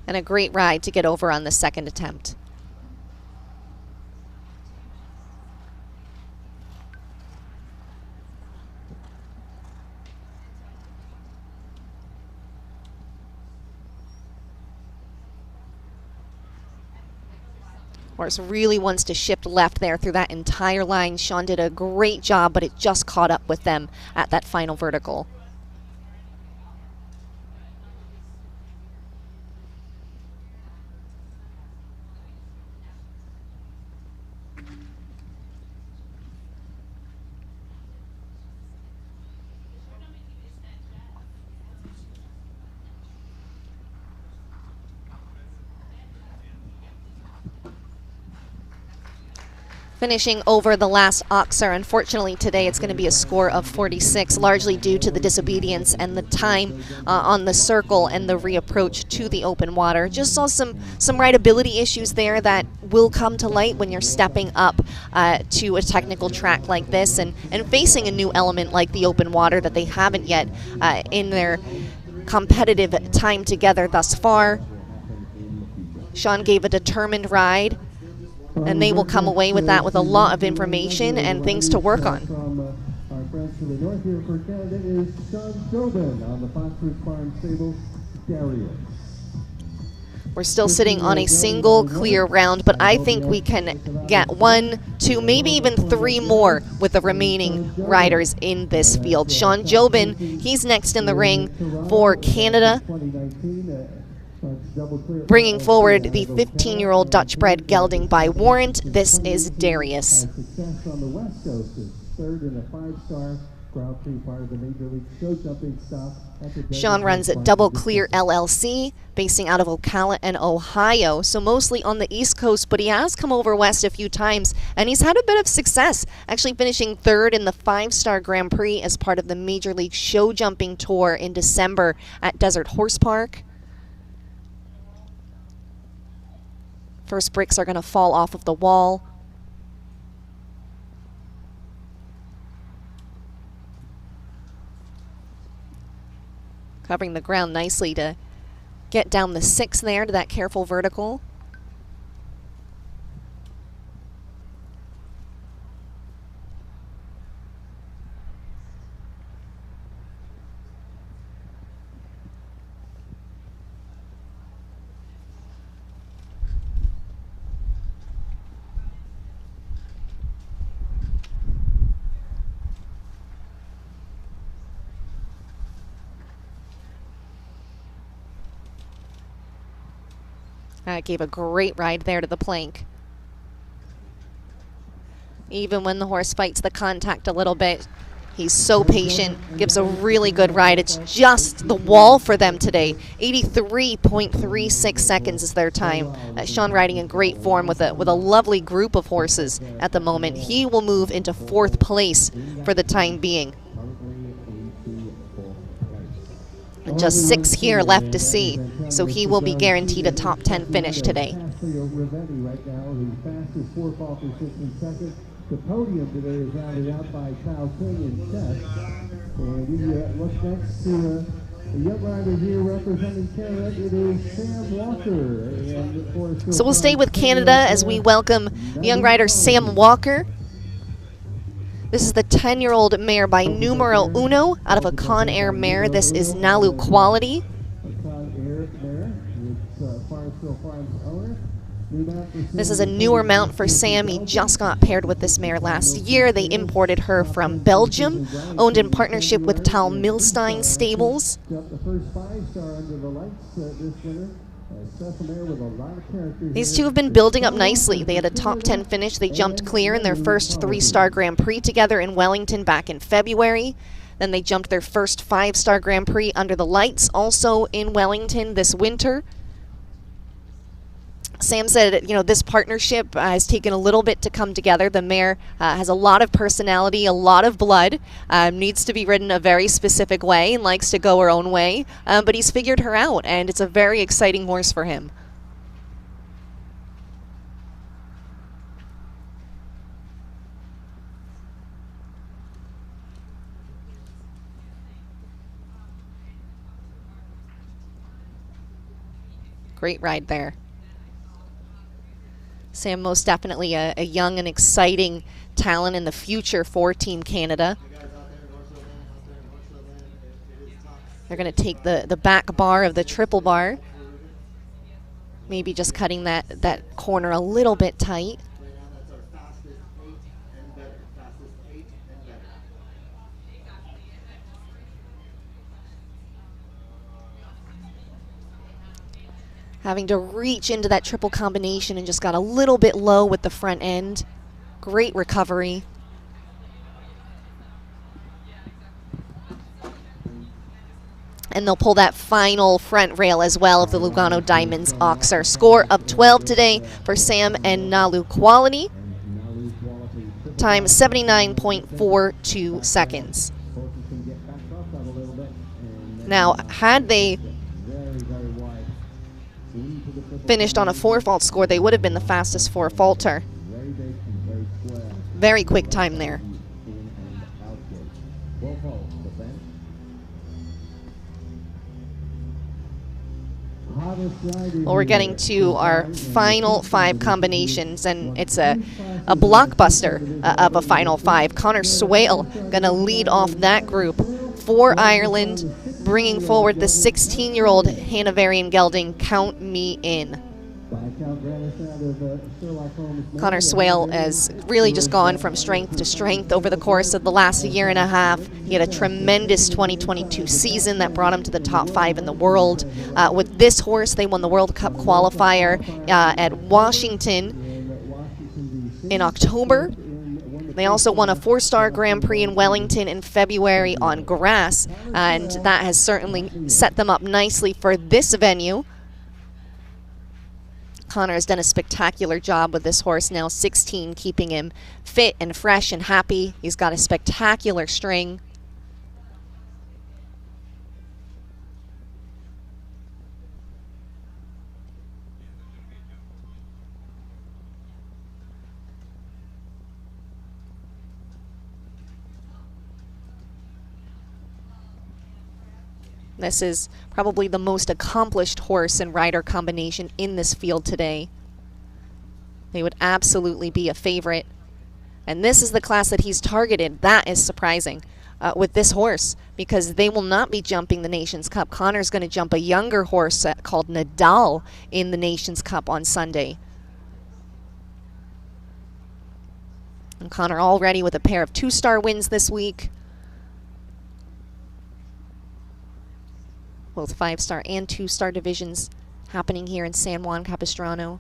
And a great ride to get over on the second attempt. Horse really wants to shift left there through that entire line. Sean did a great job, but it just caught up with them at that final vertical. Finishing over the last oxer. Unfortunately today it's going to be a score of 46, largely due to the disobedience and the time on the circle and the reapproach to the open water. Just saw some rideability issues there that will come to light when you're stepping up to a technical track like this and facing a new element like the open water that they haven't yet in their competitive time together thus far. Sean gave a determined ride, and they will come away with that with a lot of information and things to work on. From our friends to the north here for Canada is Sean Jobin on the Phosphorus Farm Stable, Darius. We're still sitting on a single clear round, but I think we can get 1, 2, maybe even 3 more with the remaining riders in this field. Sean Jobin, he's next in the ring for Canada, bringing forward the 15-year-old Dutch-bred gelding by warrant. This is Darius. Success on the West Coast is third in a 5-star Grand Prix, part of the Major League Show Jumping stop. Sean runs at Double Clear LLC, basing out of Ocala and Ohio, so mostly on the East Coast, but he has come over west a few times, and he's had a bit of success, actually finishing third in the 5-star Grand Prix as part of the Major League Show Jumping Tour in December at Desert Horse Park. First bricks are going to fall off of the wall. Covering the ground nicely to get down the 6 there to that careful vertical. Gave a great ride there to the plank. Even when the horse fights the contact a little bit, he's so patient, gives a really good ride. It's just the wall for them today. 83.36 seconds is their time. Sean riding in great form with a lovely group of horses at the moment. He will move into 4th place for the time being. And just 6 here left to see, so he will be guaranteed a top 10 finish today. The podium today is rounded out by Kyle King and Seth. And we look next to the young rider here representing Canada. It is Sam Walker. And so we'll stay with Canada as we welcome young rider Sam Walker. This is the 10-year-old mare by numero uno out of a Con Air mare. This is Nalu Quality. This is a newer mount for Sam. He just got paired with this mare last year. They imported her from Belgium, owned in partnership with Tal Milstein Stables. These two have been building up nicely. They had a top 10 finish. They jumped clear in their first 3-star Grand Prix together in Wellington back in February. Then they jumped their first 5-star Grand Prix under the lights, also in Wellington this winter. Sam said, this partnership has taken a little bit to come together. The mare has a lot of personality, a lot of blood, needs to be ridden a very specific way and likes to go her own way. But he's figured her out, and it's a very exciting horse for him. Great ride there. Sam, most definitely a young and exciting talent in the future for Team Canada. They're going to take the back bar of the triple bar. Maybe just cutting that corner a little bit tight. Having to reach into that triple combination and just got a little bit low with the front end. Great recovery. And they'll pull that final front rail as well of the Lugano Diamonds Oxer. Score of 12 today for Sam and Nalu Quality. Time 79.42 seconds. Now, had they finished on a 4-fault score, they would have been the fastest 4-faulter. Very quick time there. Well, we're getting to our final 5 combinations, and it's a blockbuster of a final 5. Connor Swale going to lead off that group for Ireland, bringing forward the 16-year-old Hanoverian gelding, Count Me In. Connor Swale has really just gone from strength to strength over the course of the last year and a half. He had a tremendous 2022 season that brought him to the top 5 in the world. With this horse, they won the World Cup qualifier at Washington in October. They also won a 4-star Grand Prix in Wellington in February on grass, and that has certainly set them up nicely for this venue. Connor has done a spectacular job with this horse, now 16, keeping him fit and fresh and happy. He's got a spectacular string. This is probably the most accomplished horse and rider combination in this field today. They would absolutely be a favorite. And this is the class that he's targeted. That is surprising with this horse, because they will not be jumping the Nations Cup. Connor's going to jump a younger horse called Nadal in the Nations Cup on Sunday. And Connor already with a pair of 2-star wins this week. Both 5-star and 2-star divisions happening here in San Juan Capistrano.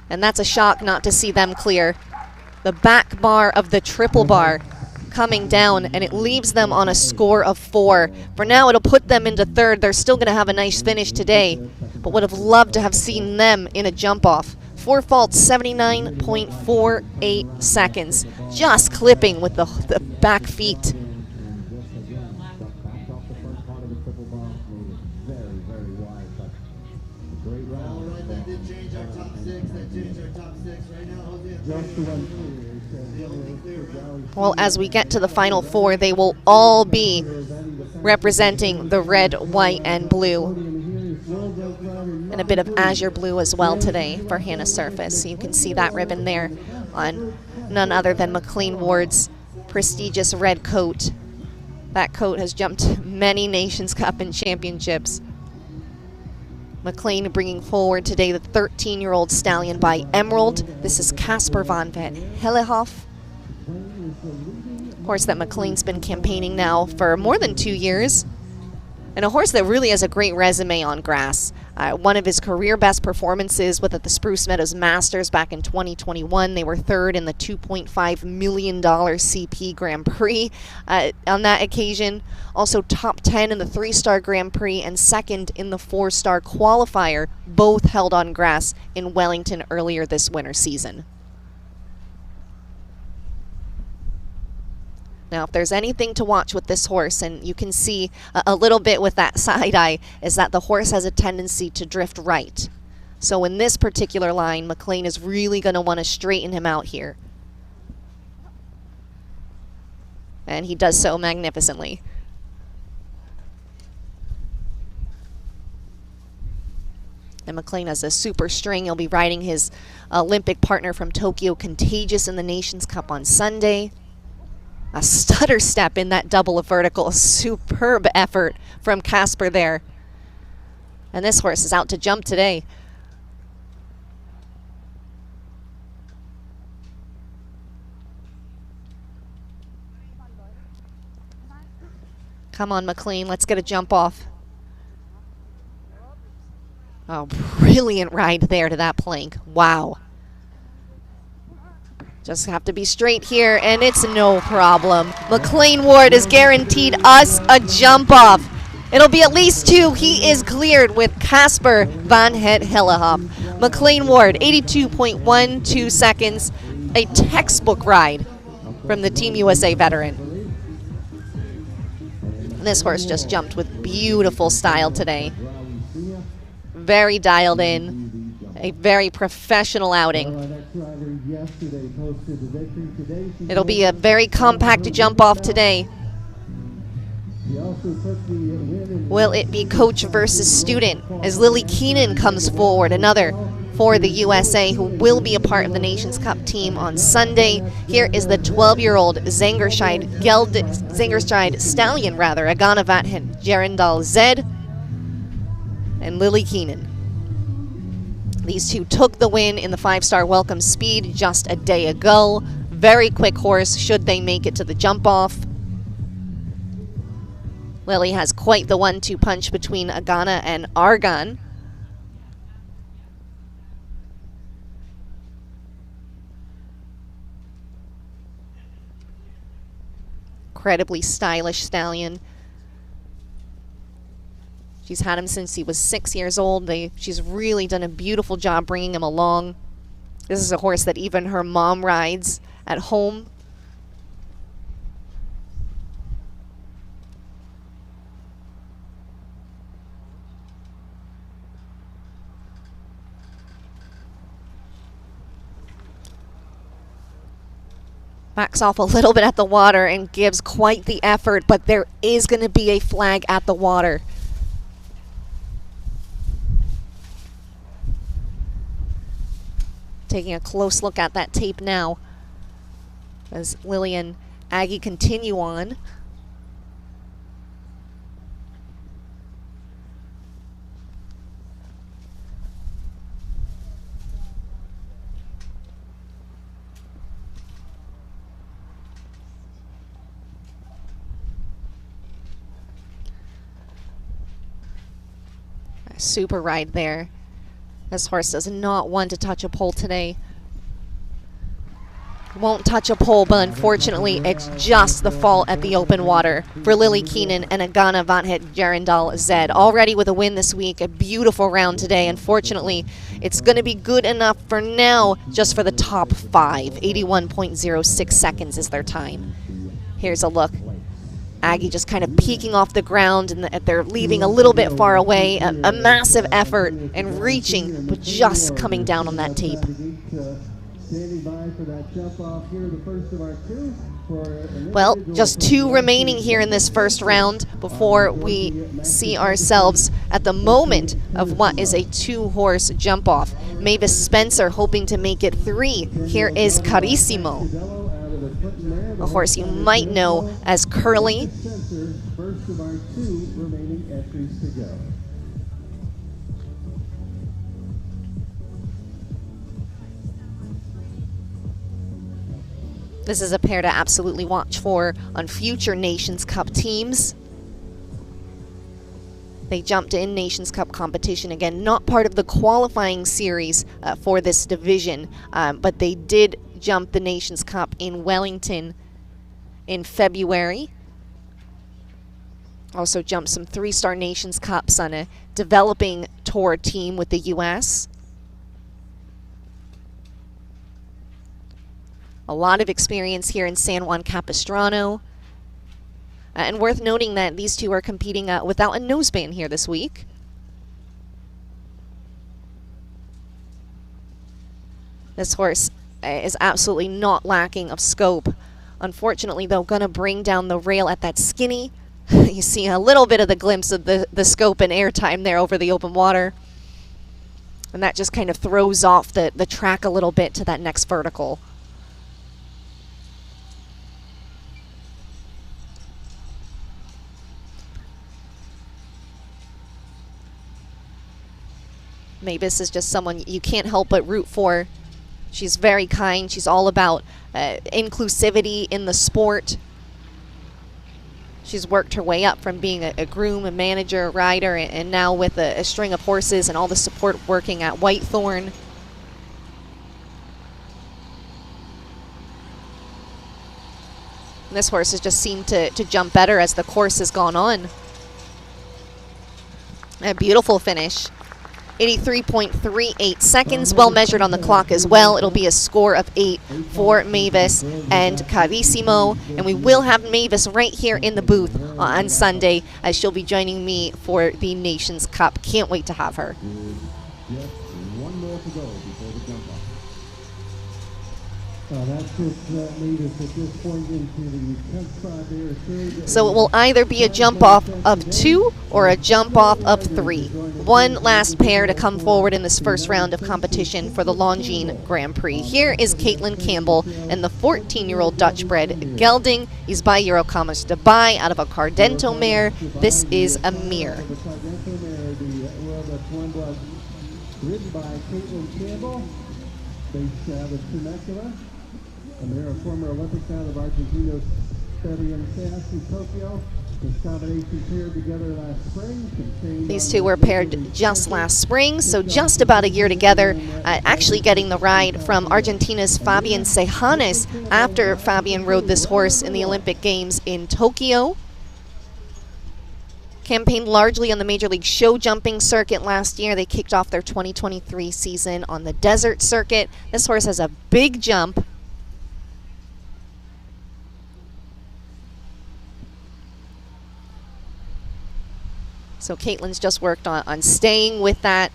And that's a shock not to see them clear. The back bar of the triple bar coming down, and it leaves them on a score of 4. For now, it'll put them into third. They're still going to have a nice finish today, but would have loved to have seen them in a jump-off. 4 faults, 79.48 seconds. Just clipping with the back feet. Well, as we get to the final 4, they will all be representing the red, white, and blue. And a bit of azure blue as well today for Hannah Serfass. So you can see that ribbon there on none other than McLean Ward's prestigious red coat. That coat has jumped many Nations Cup and championships. McLean bringing forward today the 13-year-old stallion by Emerald. This is Casper van Vet Hellehoff. Horse that McLean's been campaigning now for more than 2 years. And a horse that really has a great resume on grass. One of his career best performances was at the Spruce Meadows Masters back in 2021. They were third in the $2.5 million CP Grand Prix on that occasion. Also top 10 in the 3-star Grand Prix and second in the 4-star qualifier, both held on grass in Wellington earlier this winter season. Now, if there's anything to watch with this horse, and you can see a little bit with that side eye, is that the horse has a tendency to drift right. So in this particular line, McLean is really going to want to straighten him out here. And he does so magnificently. And McLean has a super string. He'll be riding his Olympic partner from Tokyo, Contagious, in the Nations Cup on Sunday. A stutter step in that double of vertical. A superb effort from Casper there. And this horse is out to jump today. Come on, McLean. Let's get a jump off. Oh, brilliant ride there to that plank. Wow. Just have to be straight here, and it's no problem. McLean Ward has guaranteed us a jump off. It'll be at least 2. He is cleared with Casper van Het Hellehoff. McLean Ward, 82.12 seconds. A textbook ride from the Team USA veteran. And this horse just jumped with beautiful style today. Very dialed in. A very professional outing. It'll be a very compact jump off today. Will it be coach versus student as Lily Keenan comes forward, another for the USA who will be a part of the Nations Cup team on Sunday. Here is the 12-year-old Zangerscheid stallion, Agana Vathen Gerendal Zed and Lily Keenan. These two took the win in the 5-star Welcome Speed just a day ago. Very quick horse should they make it to the jump off. Lily has quite the 1-2 punch between Agana and Argon. Incredibly stylish stallion. She's had him since he was 6 years old. She's really done a beautiful job bringing him along. This is a horse that even her mom rides at home. Backs off a little bit at the water and gives quite the effort, but there is going to be a flag at the water. Taking a close look at that tape now as Lily and Aggie continue on. Super ride there. This horse does not want to touch a pole today. Won't touch a pole, but unfortunately it's just the fault at the open water for Lily Keenan and Agana Van Het Gerendal Zed. Already with a win this week, a beautiful round today. Unfortunately, it's going to be good enough for now, just for the top 5. 81.06 seconds is their time. Here's a look. Aggie just kind of peeking off the ground, and they're leaving a little bit far away. A massive effort and reaching, but just coming down on that tape. Standing by for that jump off here, the first of our two. Well, just 2 remaining here in this first round before we see ourselves at the moment of what is a 2-horse jump off. Mavis Spencer hoping to make it 3. Here is Carissimo, a horse you might know as Curly. First of our 2 remaining entries to go. This is a pair to absolutely watch for on future Nations Cup teams. They jumped in Nations Cup competition again, not part of the qualifying series for this division, but they did jump the Nations Cup in Wellington in February. Also jumped some 3-star Nations Cups on a developing tour team with the US. A lot of experience here in San Juan Capistrano. And worth noting that these 2 are competing without a noseband here this week. This horse is absolutely not lacking of scope. Unfortunately, though, going to bring down the rail at that skinny. You see a little bit of the glimpse of the scope and airtime there over the open water. And that just kind of throws off the track a little bit to that next vertical. Mavis is just someone you can't help but root for. She's very kind. She's all about inclusivity in the sport. She's worked her way up from being a groom, a manager, a rider, and now with a string of horses and all the support working at Whitethorn. And this horse has just seemed to jump better as the course has gone on. A beautiful finish. 83.38 seconds, well measured on the clock as well. It'll be a score of 8 for Mavis and Carissimo. And we will have Mavis right here in the booth on Sunday as she'll be joining me for the Nations Cup. Can't wait to have her. Just 1 more to go before the jump off. That's just Mavis at this point into the 10th spot there. So it will either be a jump off of 2 or a jump off of 3. 1 last pair to come forward in this first round of competition for the Longines Grand Prix. Here is Caitlin Campbell and the 14-year-old Dutch-bred gelding. He's by Eurocommerce Dubai out of a Cardento mare. This is a mirror. The Cardento mare, that's one blood ridden by Caitlin Campbell, based out of Temecula. A mare, a former Olympic out of Argentina's Fabian Sass in Tokyo. This combination paired together last spring. These 2 were paired just last spring, so just about a year together, actually getting the ride from Argentina's Fabian Sejanes after Fabian rode this horse in the Olympic Games in Tokyo. Campaigned largely on the Major League show jumping circuit last year. They kicked off their 2023 season on the desert circuit. This horse has a big jump. So Caitlin's just worked on staying with that.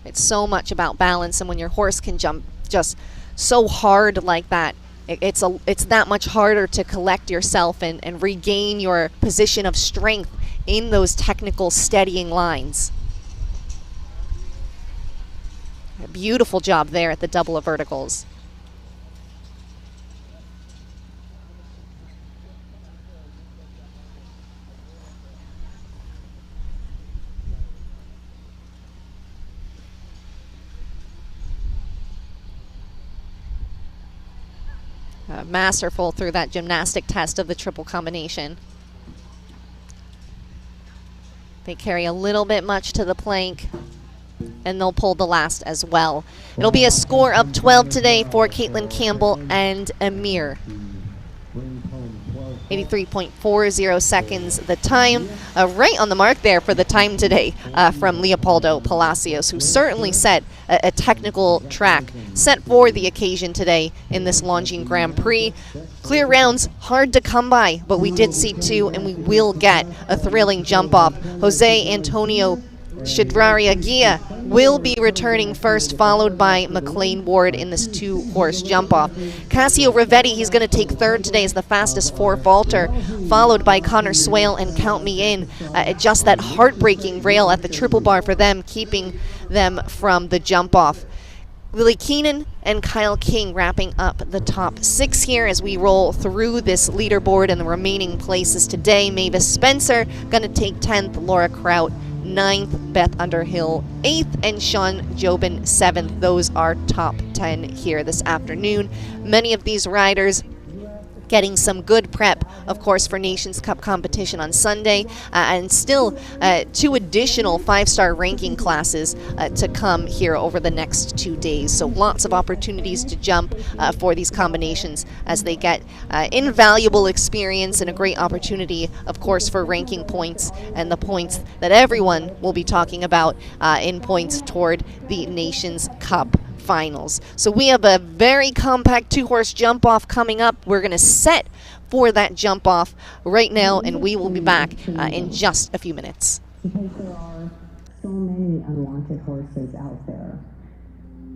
It's so much about balance, and when your horse can jump just so hard like that, it's that much harder to collect yourself and regain your position of strength in those technical steadying lines. A beautiful job there at the double of verticals. masterful through that gymnastic test of the triple combination. They carry a little bit much to the plank, and they'll pull the last as well. It'll be a score of 12 today for Caitlin Campbell and Amir. 83.40 seconds the time. Right on the mark there for the time today from Leopoldo Palacios, who certainly set a technical track set for the occasion today in this Longines Grand Prix. Clear rounds, hard to come by, but we did see two, and we will get a thrilling jump off. Jose Antonio Shadraria will be returning first, followed by McLean Ward in this two-horse jump-off. Cassio Rivetti, he's going to take third today as the fastest four-vaulter, followed by Connor Swale and Count Me In. Just that heartbreaking rail at the triple bar for them, keeping them from the jump-off. Lily Keenan and Kyle King wrapping up the top 6 here as we roll through this leaderboard and the remaining places today. Mavis Spencer going to take 10th, Laura Kraut 9th, Beth Underhill 8th, and Sean Jobin 7th. Those are top 10 here this afternoon. Many of these riders getting some good prep, of course, for Nations Cup competition on Sunday, and still 2 additional 5-star ranking classes to come here over the next 2 days. So lots of opportunities to jump for these combinations as they get invaluable experience and a great opportunity, of course, for ranking points and the points that everyone will be talking about in points toward the Nations Cup finals. So we have a very compact 2-horse jump off coming up. We're going to set for that jump off right now, and we will be back in just a few minutes. Because there are so many unwanted horses out there.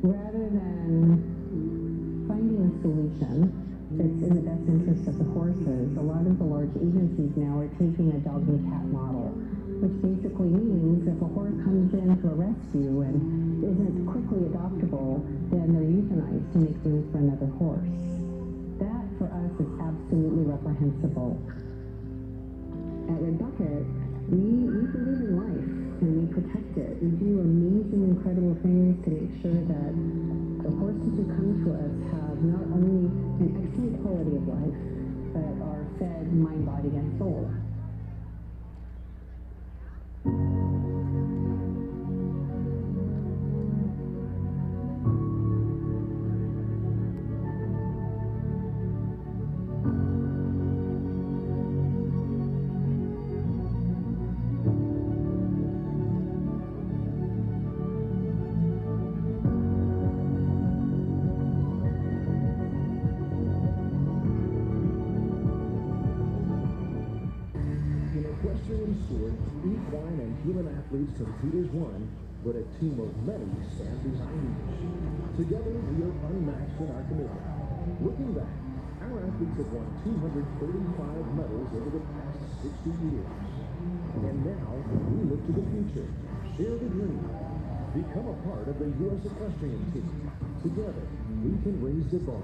Rather than finding a solution that's in the best interest of the horses, a lot of the large agencies now are taking a dog and cat model, which basically means if a horse comes in to a rescue and isn't quickly adoptable, then they're euthanized to make room for another horse. That, for us, is absolutely reprehensible. At Red Bucket, we believe in life, and we protect it. We do amazing, incredible things to make sure that the horses who come to us have not only an excellent quality of life, but are fed mind, body, and soul. Equine and human athletes compete as one, but a team of many stand behind each. Together, we are unmatched in our commitment. Looking back, our athletes have won 235 medals over the past 60 years. And now, we look to the future. Share the dream. Become a part of the U.S. equestrian team. Together, we can raise the bar.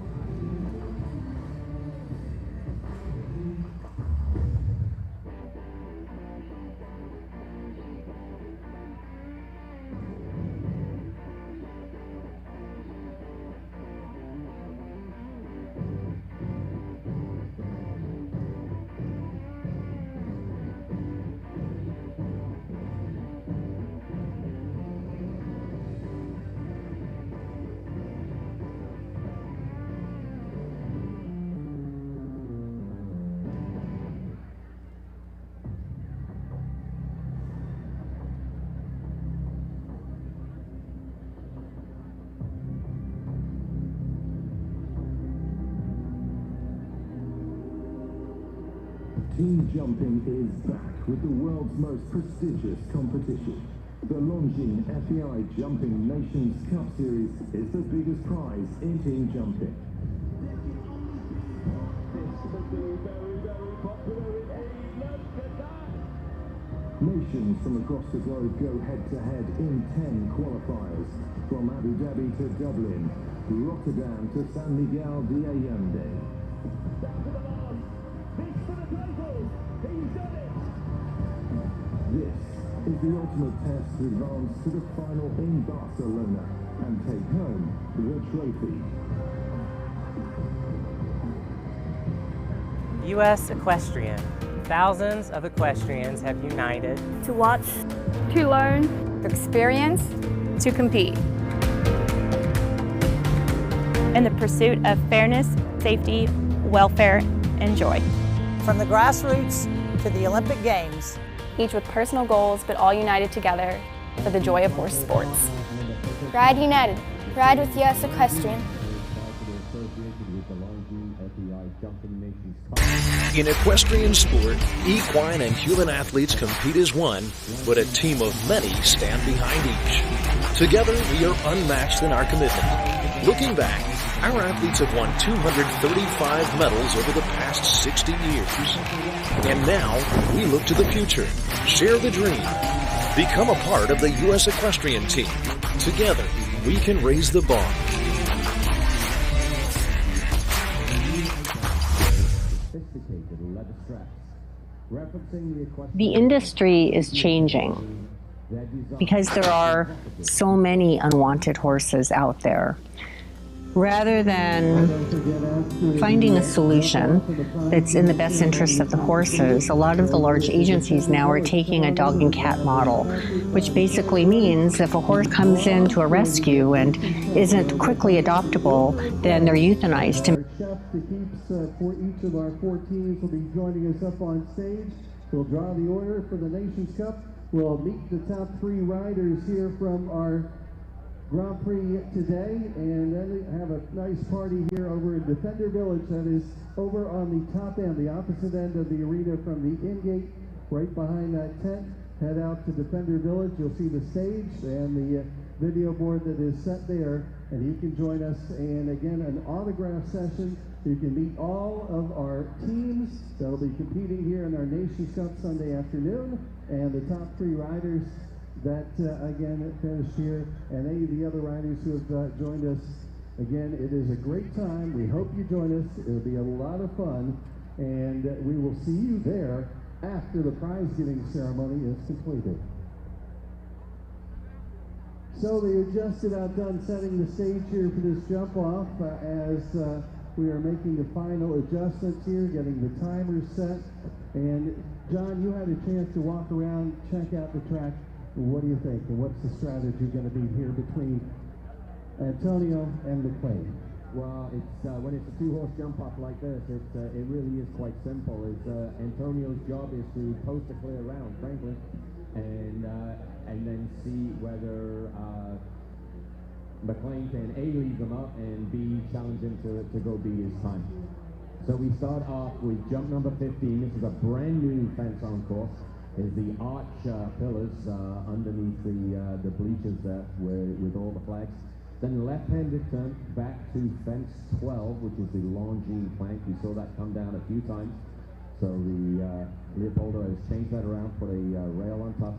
Team jumping is back with the world's most prestigious competition. The Longines FEI Jumping Nations Cup Series is the biggest prize in team jumping. This will be very, very popular indeed. Look at that! Nations from across the globe go head-to-head in 10 qualifiers. From Abu Dhabi to Dublin, Rotterdam to San Miguel de Allende. Down to the last. This for the title. He's done it. This is the ultimate test to advance to the final in Barcelona and take home the trophy. U.S. Equestrian. Thousands of equestrians have united to watch, to learn, to experience, to compete. In the pursuit of fairness, safety, welfare, and joy. From the grassroots to the Olympic Games. Each with personal goals, but all united together for the joy of horse sports. Ride United. Ride with U.S. Equestrian. In equestrian sport, equine and human athletes compete as one, but a team of many stand behind each. Together, we are unmatched in our commitment. Looking back, our athletes have won 235 medals over the past 60 years. And now, we look to the future, share the dream, become a part of the U.S. Equestrian team. Together, we can raise the bar. The industry is changing because there are so many unwanted horses out there. Rather than finding a solution that's in the best interest of the horses, a lot of the large agencies now are taking a dog and cat model, which basically means if a horse comes into a rescue and isn't quickly adoptable, then they're euthanized. Our chef, the keeps for each of our 4 teams, will be joining us up on stage. We'll draw the order for the Nations Cup. We'll meet the top 3 riders here from our Grand Prix today, and then have a nice party here over in Defender Village. That is over on the top end, the opposite end of the arena from the in-gate, right behind that tent. Head out to Defender Village. You'll see the stage and the video board that is set there, and you can join us. And again, an autograph session. You can meet all of our teams that will be competing here in our Nations Cup Sunday afternoon, and the top 3 riders that again finished here, and any of the other riders who have joined us. Again, it is a great time. We hope you join us. It'll be a lot of fun, and we will see you there after the prize giving ceremony is completed. So they are just about done setting the stage here for this jump off as we are making the final adjustments here, getting the timers set. And John, you had a chance to walk around, check out the track. What do you think? And what's the strategy going to be here between Antonio and McLean? Well, it's when it's a 2-horse jump off like this, it really is quite simple. Antonio's job is to post a clear round, frankly, and then see whether McLean can A, leave them up, and B, challenge him to go beat his time. So we start off with jump number 15. This is a brand new fence on course. Is the arch pillars underneath the bleachers there with all the flags. Then left-handed turn back to fence 12, which is the Longines plank. We saw that come down a few times. So the Leopoldo has changed that around, put a rail on top.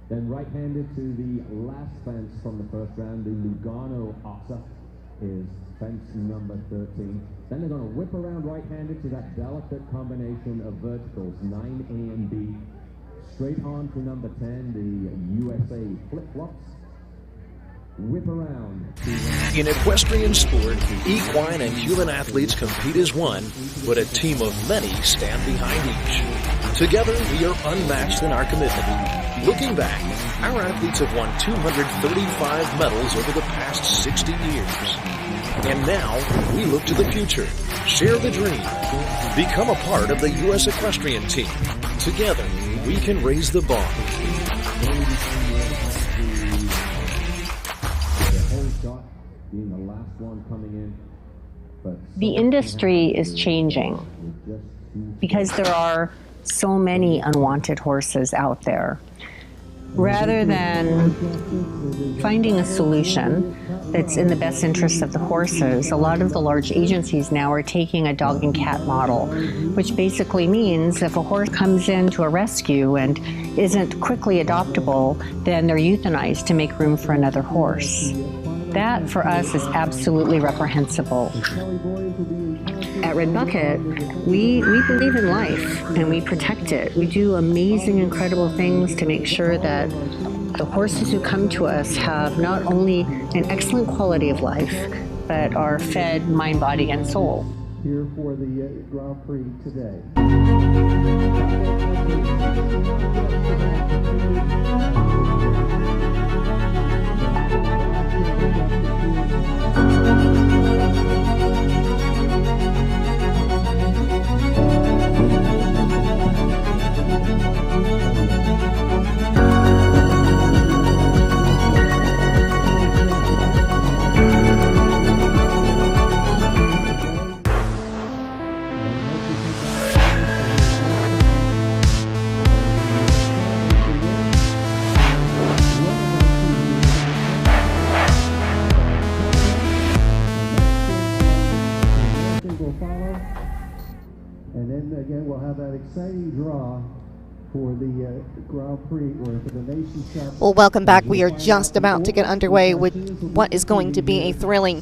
Then right-handed to the last fence from the first round, the Lugano Oxa is fence number 13. Then they're going to whip around right-handed to that delicate combination of verticals, 9A and B. Straight on to number 10, the USA flip-flops. Whip around. In equestrian sport, equine and human athletes compete as one, but a team of many stand behind each. Together, we are unmatched in our commitment. Looking back, our athletes have won 235 medals over the past 60 years. And now, we look to the future, share the dream, become a part of the U.S. Equestrian team. Together, we can raise the bar. Being the last one coming in. But The industry is changing because there are so many unwanted horses out there. Rather than finding a solution that's in the best interest of the horses, a lot of the large agencies now are taking a dog and cat model, which basically means if a horse comes into a rescue and isn't quickly adoptable, then they're euthanized to make room for another horse. That, for us, is absolutely reprehensible. At Red Bucket, we believe in life, and we protect it. We do amazing, incredible things to make sure that the horses who come to us have not only an excellent quality of life, but are fed mind, body, and soul. here for the Grand Prix today. And then again, we'll have that exciting draw for the Grand Prix or for the Nations Cup. Well, welcome back. We are just about to get underway with what is going to be a thrilling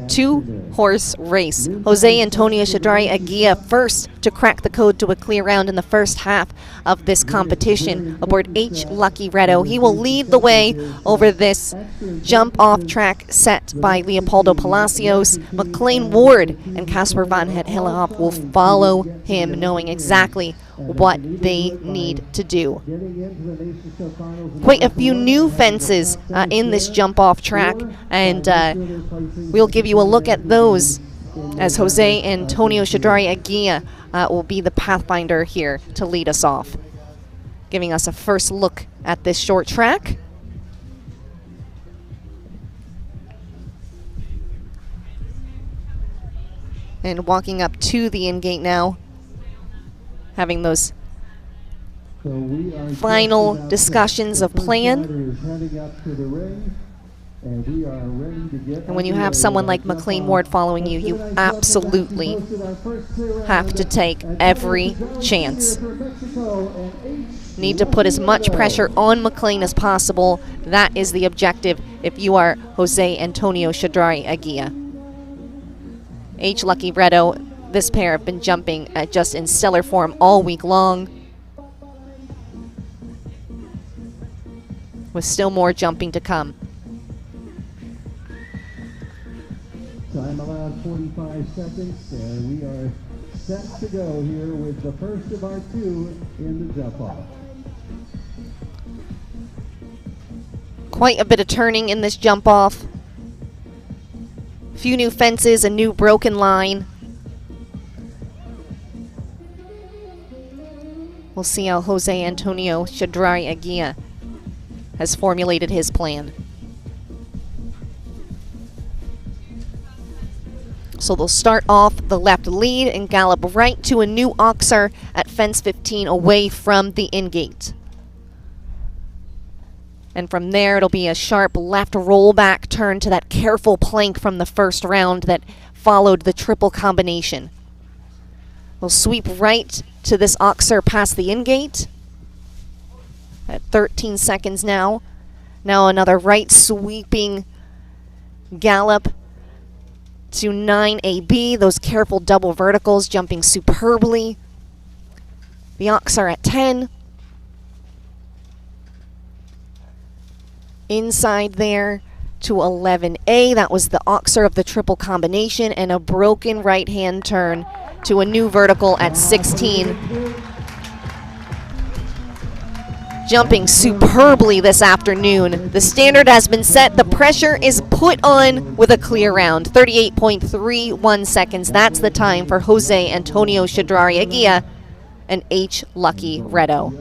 two-horse race. Jose Antonio Shadrari Aguia first to crack the code to a clear round in the first half of this competition aboard H. Lucky Redo. He will lead the way over this jump-off track set by Leopoldo Palacios. McLean Ward and Casper van het Hellehoff will follow him, knowing exactly what they need to do. Quite a few new fences in this jump-off track, and we'll give you a look at those as Jose Antonio Shadrari Aguia will be the pathfinder here to lead us off, giving us a first look at this short track. And walking up to the in-gate now, having those final discussions of plan. And when you have someone like McLean Ward following you, you absolutely have to take every chance. Need to put as much pressure on McLean as possible. That is the objective if you are Jose Antonio Shadrari Aguia. H. Lucky Redo, this pair have been jumping just in stellar form all week long, with still more jumping to come. Time allowed 45 seconds, and we are set to go here with the first of our two in the jump-off. Quite a bit of turning in this jump-off. Few new fences, a new broken line. We'll see how Jose Antonio Shadrari Aguia has formulated his plan. So they'll start off the left lead and gallop right to a new oxer at fence 15 away from the in-gate. And from there, it'll be a sharp left rollback turn to that careful plank from the first round that followed the triple combination. We'll sweep right to this oxer past the in-gate at 13 seconds now. Now another right sweeping gallop to 9AB, those careful double verticals jumping superbly. The oxer at 10. Inside there to 11A, that was the oxer of the triple combination, and a broken right-hand turn to a new vertical at 16. Jumping superbly this afternoon. The standard has been set. The pressure is put on with a clear round. 38.31 seconds. That's the time for Jose Antonio Shadrari Aguia and H. Lucky Redo.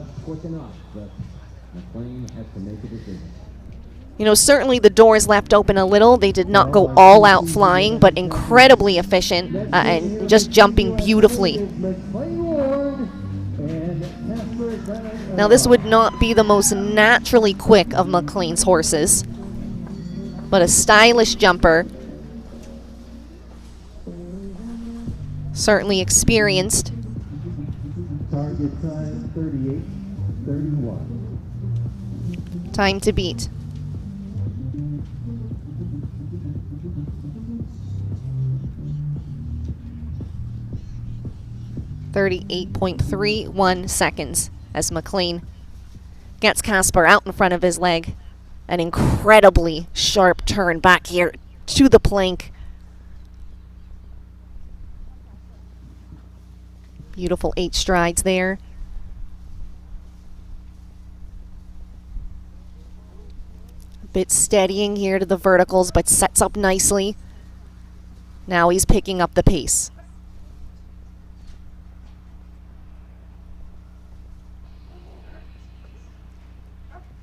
You know, certainly the doors left open a little. They did not go all out flying, but incredibly efficient and just jumping beautifully. Now this would not be the most naturally quick of McLean's horses, but a stylish jumper. Certainly experienced. Target time 38:31. Time to beat. .31 seconds as McLean gets Casper out in front of his leg. An incredibly sharp turn back here to the plank. Beautiful 8 strides there. A bit steadying here to the verticals, but sets up nicely. Now he's picking up the pace.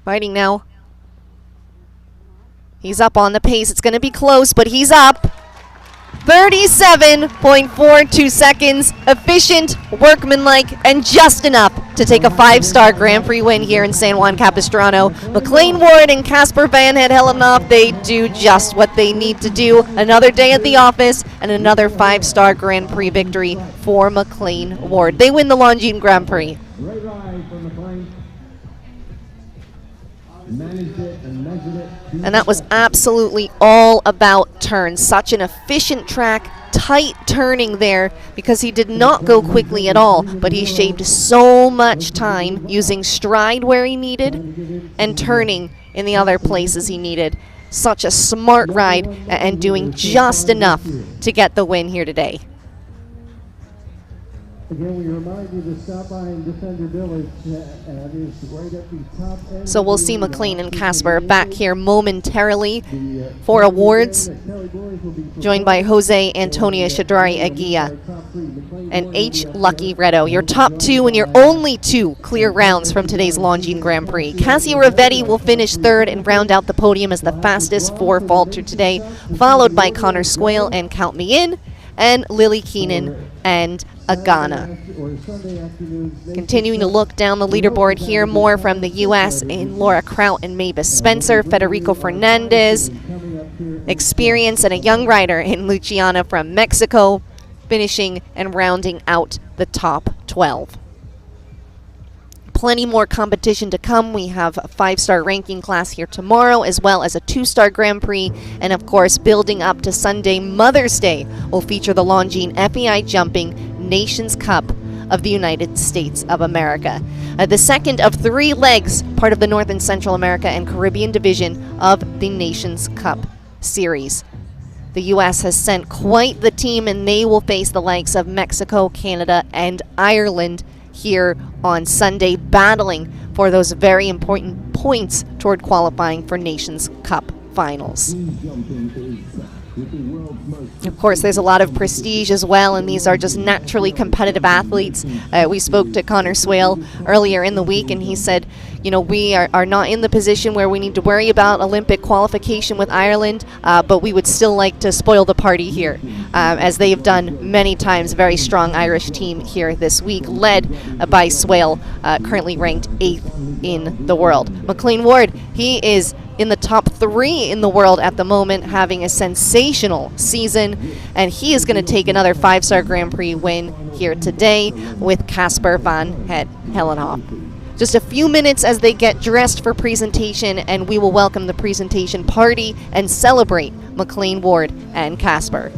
Fighting now. He's up on the pace. It's going to be close, but he's up. 37.42 seconds. Efficient, workmanlike, and just enough to take a 5-star Grand Prix win here in San Juan Capistrano. McLean Ward and Casper Van Heldenoff, they do just what they need to do. Another day at the office and another 5-star Grand Prix victory for McLean Ward. They win the Longines Grand Prix. Great ride for McLean. Managed it and measured it. And that was absolutely all about turns. Such an efficient track, tight turning there because he did not go quickly at all, but he shaved so much time using stride where he needed and turning in the other places he needed. Such a smart ride and doing just enough to get the win here today. Again, we remind you to stop by and Defender Village. That is right at the top end. So we'll see McLean and Casper back here momentarily for awards, joined by Jose Antonio Shadrari Aguilla and H. Lucky Redo. Your top 2 and your only 2 clear rounds from today's Longines Grand Prix. Cassio Ravetti will finish 3rd and round out the podium as the fastest 4 vaulter today, followed by Connor Squale and Count Me In, and Lily Keenan and Agana. Continuing to look down the leaderboard here, more from the U.S. in Laura Kraut and Mavis Spencer, Federico Fernandez, experience and a young rider in Luciana from Mexico, finishing and rounding out the top 12. Plenty more competition to come. We have a 5-star ranking class here tomorrow, as well as a 2-star Grand Prix. And of course, building up to Sunday, Mother's Day will feature the Longines FEI Jumping Nations Cup of the United States of America. The second of 3 legs, part of the North and Central America and Caribbean division of the Nations Cup series. The U.S. has sent quite the team, and they will face the likes of Mexico, Canada, and Ireland here on Sunday, battling for those very important points toward qualifying for Nations Cup finals. Of course, there's a lot of prestige as well, and these are just naturally competitive athletes. We spoke to Connor Squale earlier in the week, and he said, you know, we are not in the position where we need to worry about Olympic qualification with Ireland, but we would still like to spoil the party here, as they have done many times. Very strong Irish team here this week, led by Squale, currently ranked 8th in the world. McLean Ward, he is in the top 3 in the world at the moment, having a sensational season, and he is going to take another 5-star Grand Prix win here today with Casper Van Heldenoff. Just a few minutes as they get dressed for presentation, and we will welcome the presentation party and celebrate McLean Ward and Casper.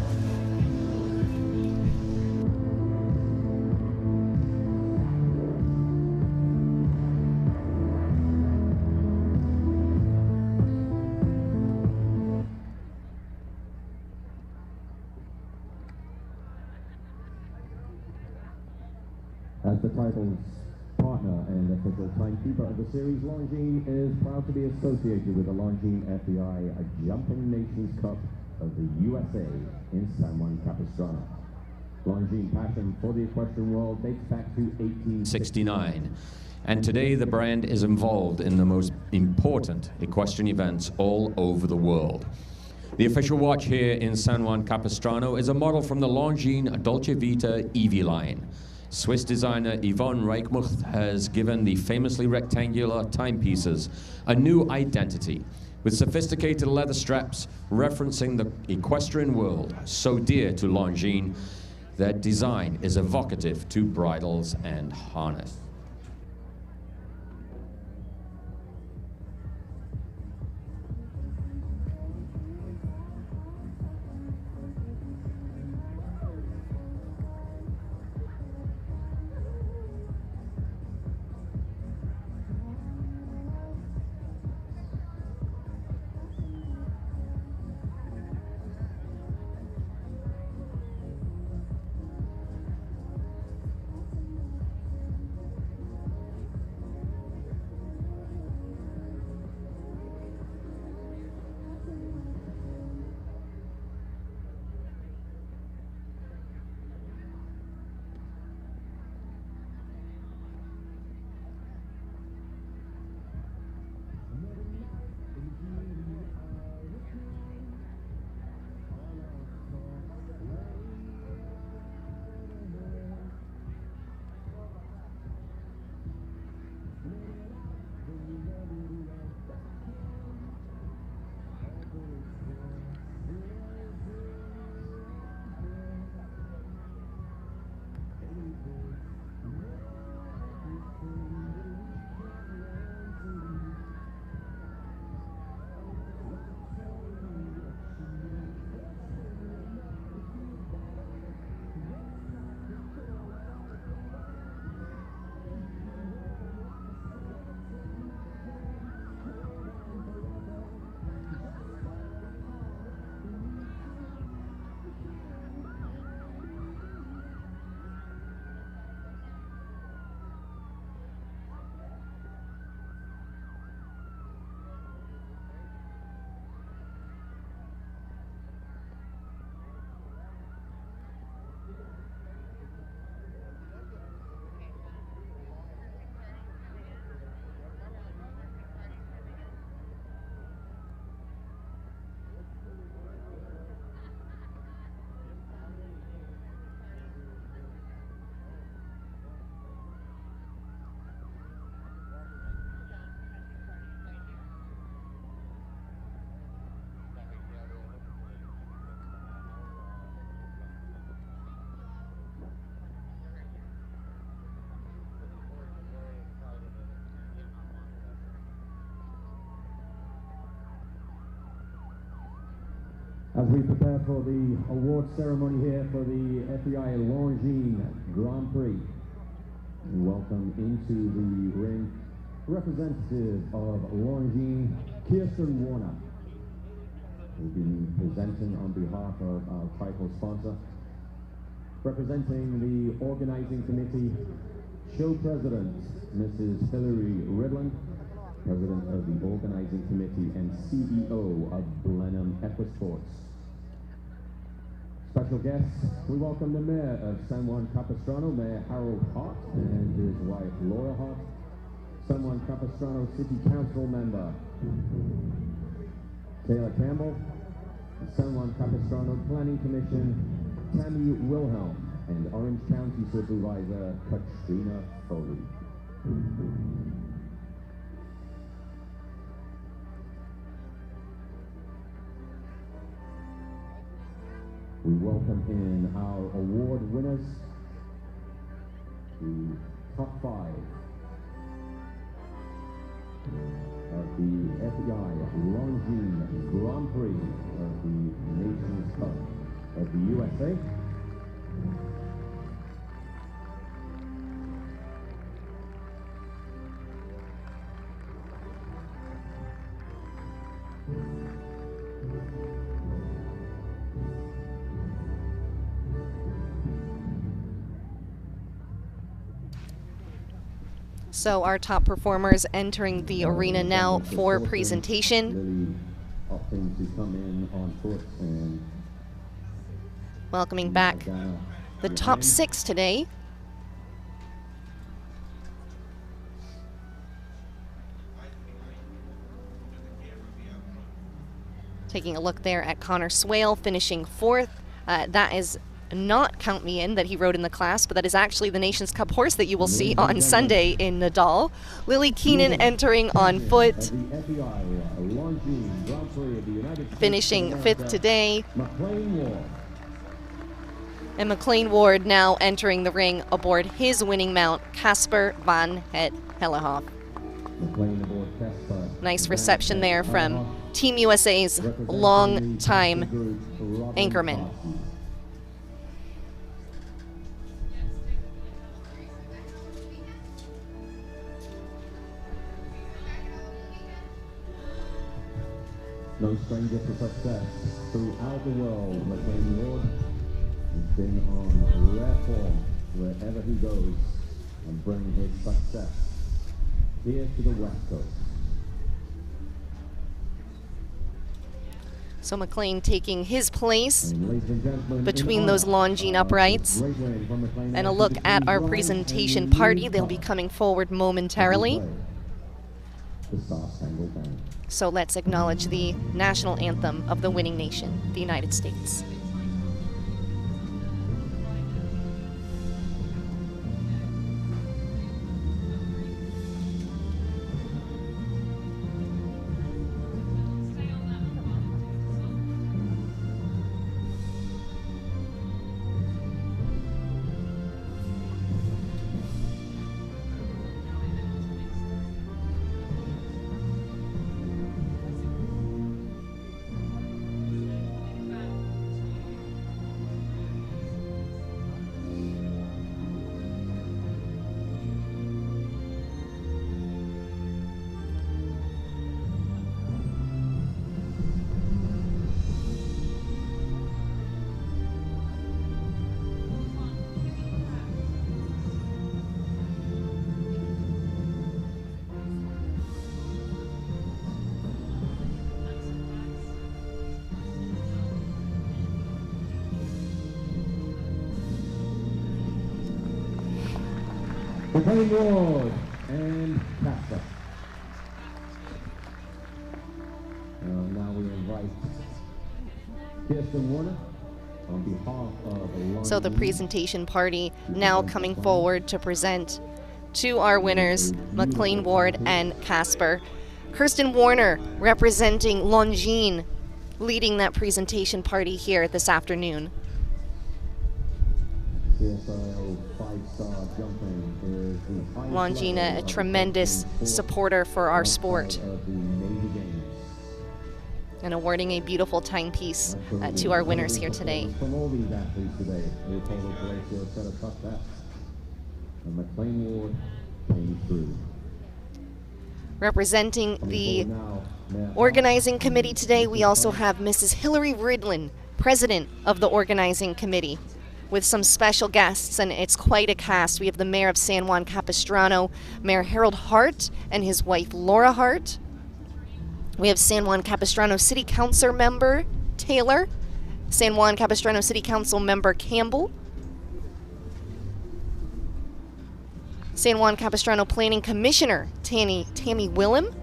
As the title's partner and official timekeeper of the series, Longines is proud to be associated with the Longines FEI Jumping Nations Cup of the USA in San Juan Capistrano. Longines' passion for the equestrian world dates back to 1869. And today the brand is involved in the most important equestrian events all over the world. The official watch here in San Juan Capistrano is a model from the Longines Dolce Vita Evie line. Swiss designer Yvonne Reichmuth has given the famously rectangular timepieces a new identity, with sophisticated leather straps referencing the equestrian world so dear to Longines. Their design is evocative to bridles and harness. As we prepare for the award ceremony here for the FEI Longines Grand Prix, we welcome into the ring representative of Longines, Kirsten Warner, who will be presenting on behalf of our title sponsor. Representing the organizing committee, show president, Mrs. Hillary Ridland, president of the organizing committee and CEO of Blenheim Equisports. Special guests, we welcome the mayor of San Juan Capistrano, Mayor Harold Hart, and his wife Laura Hart, San Juan Capistrano City Council member Taylor Campbell, San Juan Capistrano Planning Commission Tammy Wilhelm, and Orange County Supervisor Katrina Foley. We welcome in our award winners, the top 5 of the FEI Longines Grand Prix of the Nations Cup of the USA. So our top performers entering the arena now for presentation. Opting to come in on foot and welcoming back the top 6 today. Taking a look there at Connor Swale finishing 4th. That is not Count Me In that he rode in the class, but that is actually the Nations Cup horse that you will see on Sunday in Nadal. Lily Keenan entering on foot, finishing 5th today. And McLean Ward now entering the ring aboard his winning mount, Casper van het Hellehoff. Nice reception there from Team USA's long-time anchorman. No stranger to success throughout the world. McLean Ward has been on rare form wherever he goes and bring his success here to the West Coast. So McLean taking his place between those Longines uprights. And a look at our presentation party. They'll be coming forward momentarily. So let's acknowledge the national anthem of the winning nation, the United States. McLean Ward and Casper. Now we invite Kirsten Warner on behalf of So the presentation party now coming forward to present to our winners, McLean Ward and Casper. Kirsten Warner representing Longines, leading that presentation party here this afternoon. Longines, a tremendous supporter for our sport. And awarding a beautiful timepiece to our winners here today. From all these athletes today, Leopoldo Palacio set a tough test. And McLean Ward came through. Representing the organizing committee today, we also have Mrs. Hillary Ridlin, president of the organizing committee, with some special guests, and it's quite a cast. We have the mayor of San Juan Capistrano, Mayor Harold Hart, and his wife Laura Hart. We have San Juan Capistrano City Council member Taylor, San Juan Capistrano City Council member Campbell, San Juan Capistrano Planning Commissioner Tammy Willem,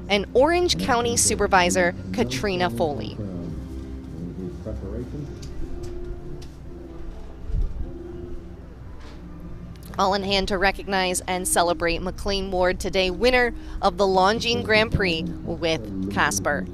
and Orange County Supervisor Katrina Foley. All in hand to recognize and celebrate McLean Ward today, winner of the Longines Grand Prix with Casper.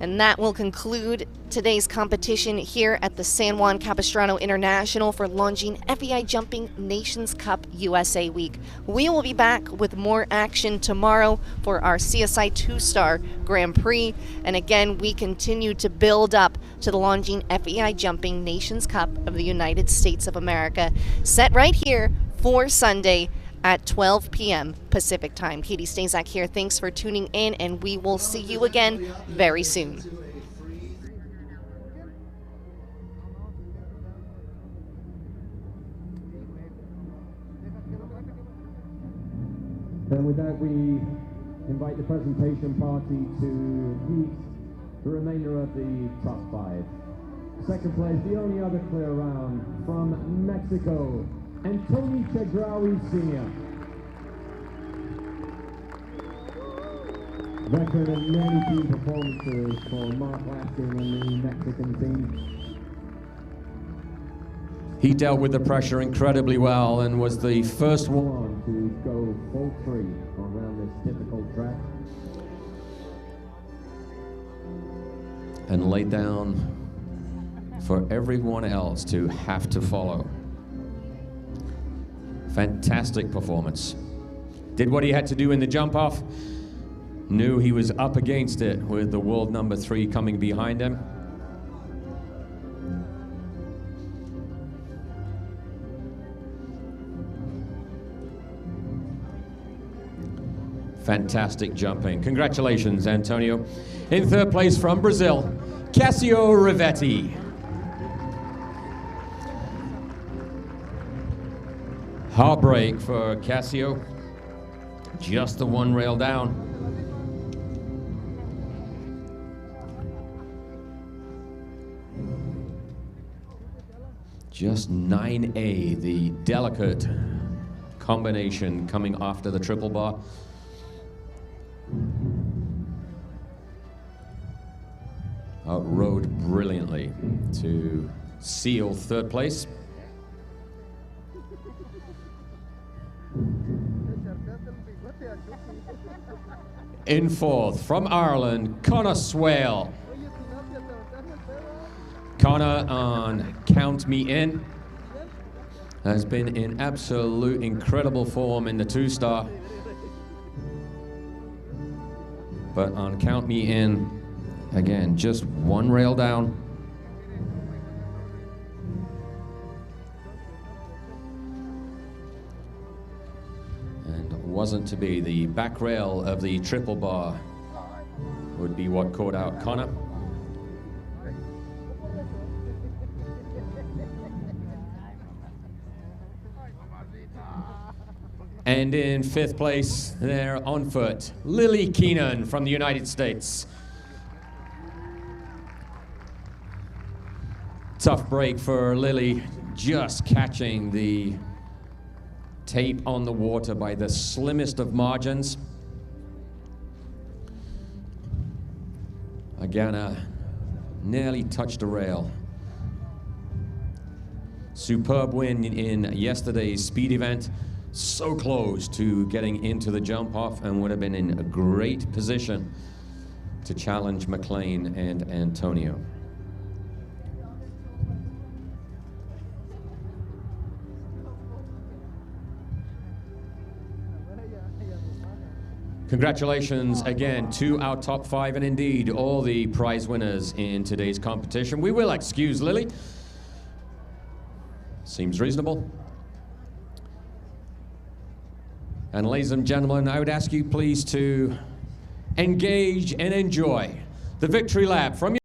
And that will conclude today's competition here at the San Juan Capistrano International for Longines FEI Jumping Nations Cup USA Week. We will be back with more action tomorrow for our CSI 2-star Grand Prix. And again, we continue to build up to the Longines FEI Jumping Nations Cup of the United States of America, set right here for Sunday at 12 p.m. Pacific time. Katie Stazak here. Thanks for tuning in, and we will see you again very soon. And with that, we invite the presentation party to meet the remainder of the top 5. Second place, the only other clear round from Mexico, Anthony Chedraui Sr. Veteran of many team performances for Mark Laskin and the Mexican team. He dealt with the pressure incredibly well and was the first one to go full 3 around this difficult track. And laid down for everyone else to have to follow. Fantastic performance. Did what he had to do in the jump off. Knew he was up against it with the world number 3 coming behind him. Fantastic jumping. Congratulations, Antonio. In third place from Brazil, Cassio Rivetti. Heartbreak for Cassio. Just the one rail down. Just 9A, the delicate combination coming after the triple bar. Rode brilliantly to seal third place. In fourth, from Ireland, Connor Swale. Connor on Count Me In has been in absolute incredible form in the 2-star. But on Count Me In, again, just one rail down. And wasn't to be. The back rail of the triple bar would be what caught out Connor. And in fifth place, there on foot, Lily Keenan from the United States. Tough break for Lily, just catching the tape on the water by the slimmest of margins. Again, nearly touched a rail. Superb win in yesterday's speed event. So close to getting into the jump off and would have been in a great position to challenge McLean and Antonio. Congratulations again to our top 5 and indeed all the prize winners in today's competition. We will excuse Lily. Seems reasonable. And ladies and gentlemen, I would ask you please to engage and enjoy the victory lap from your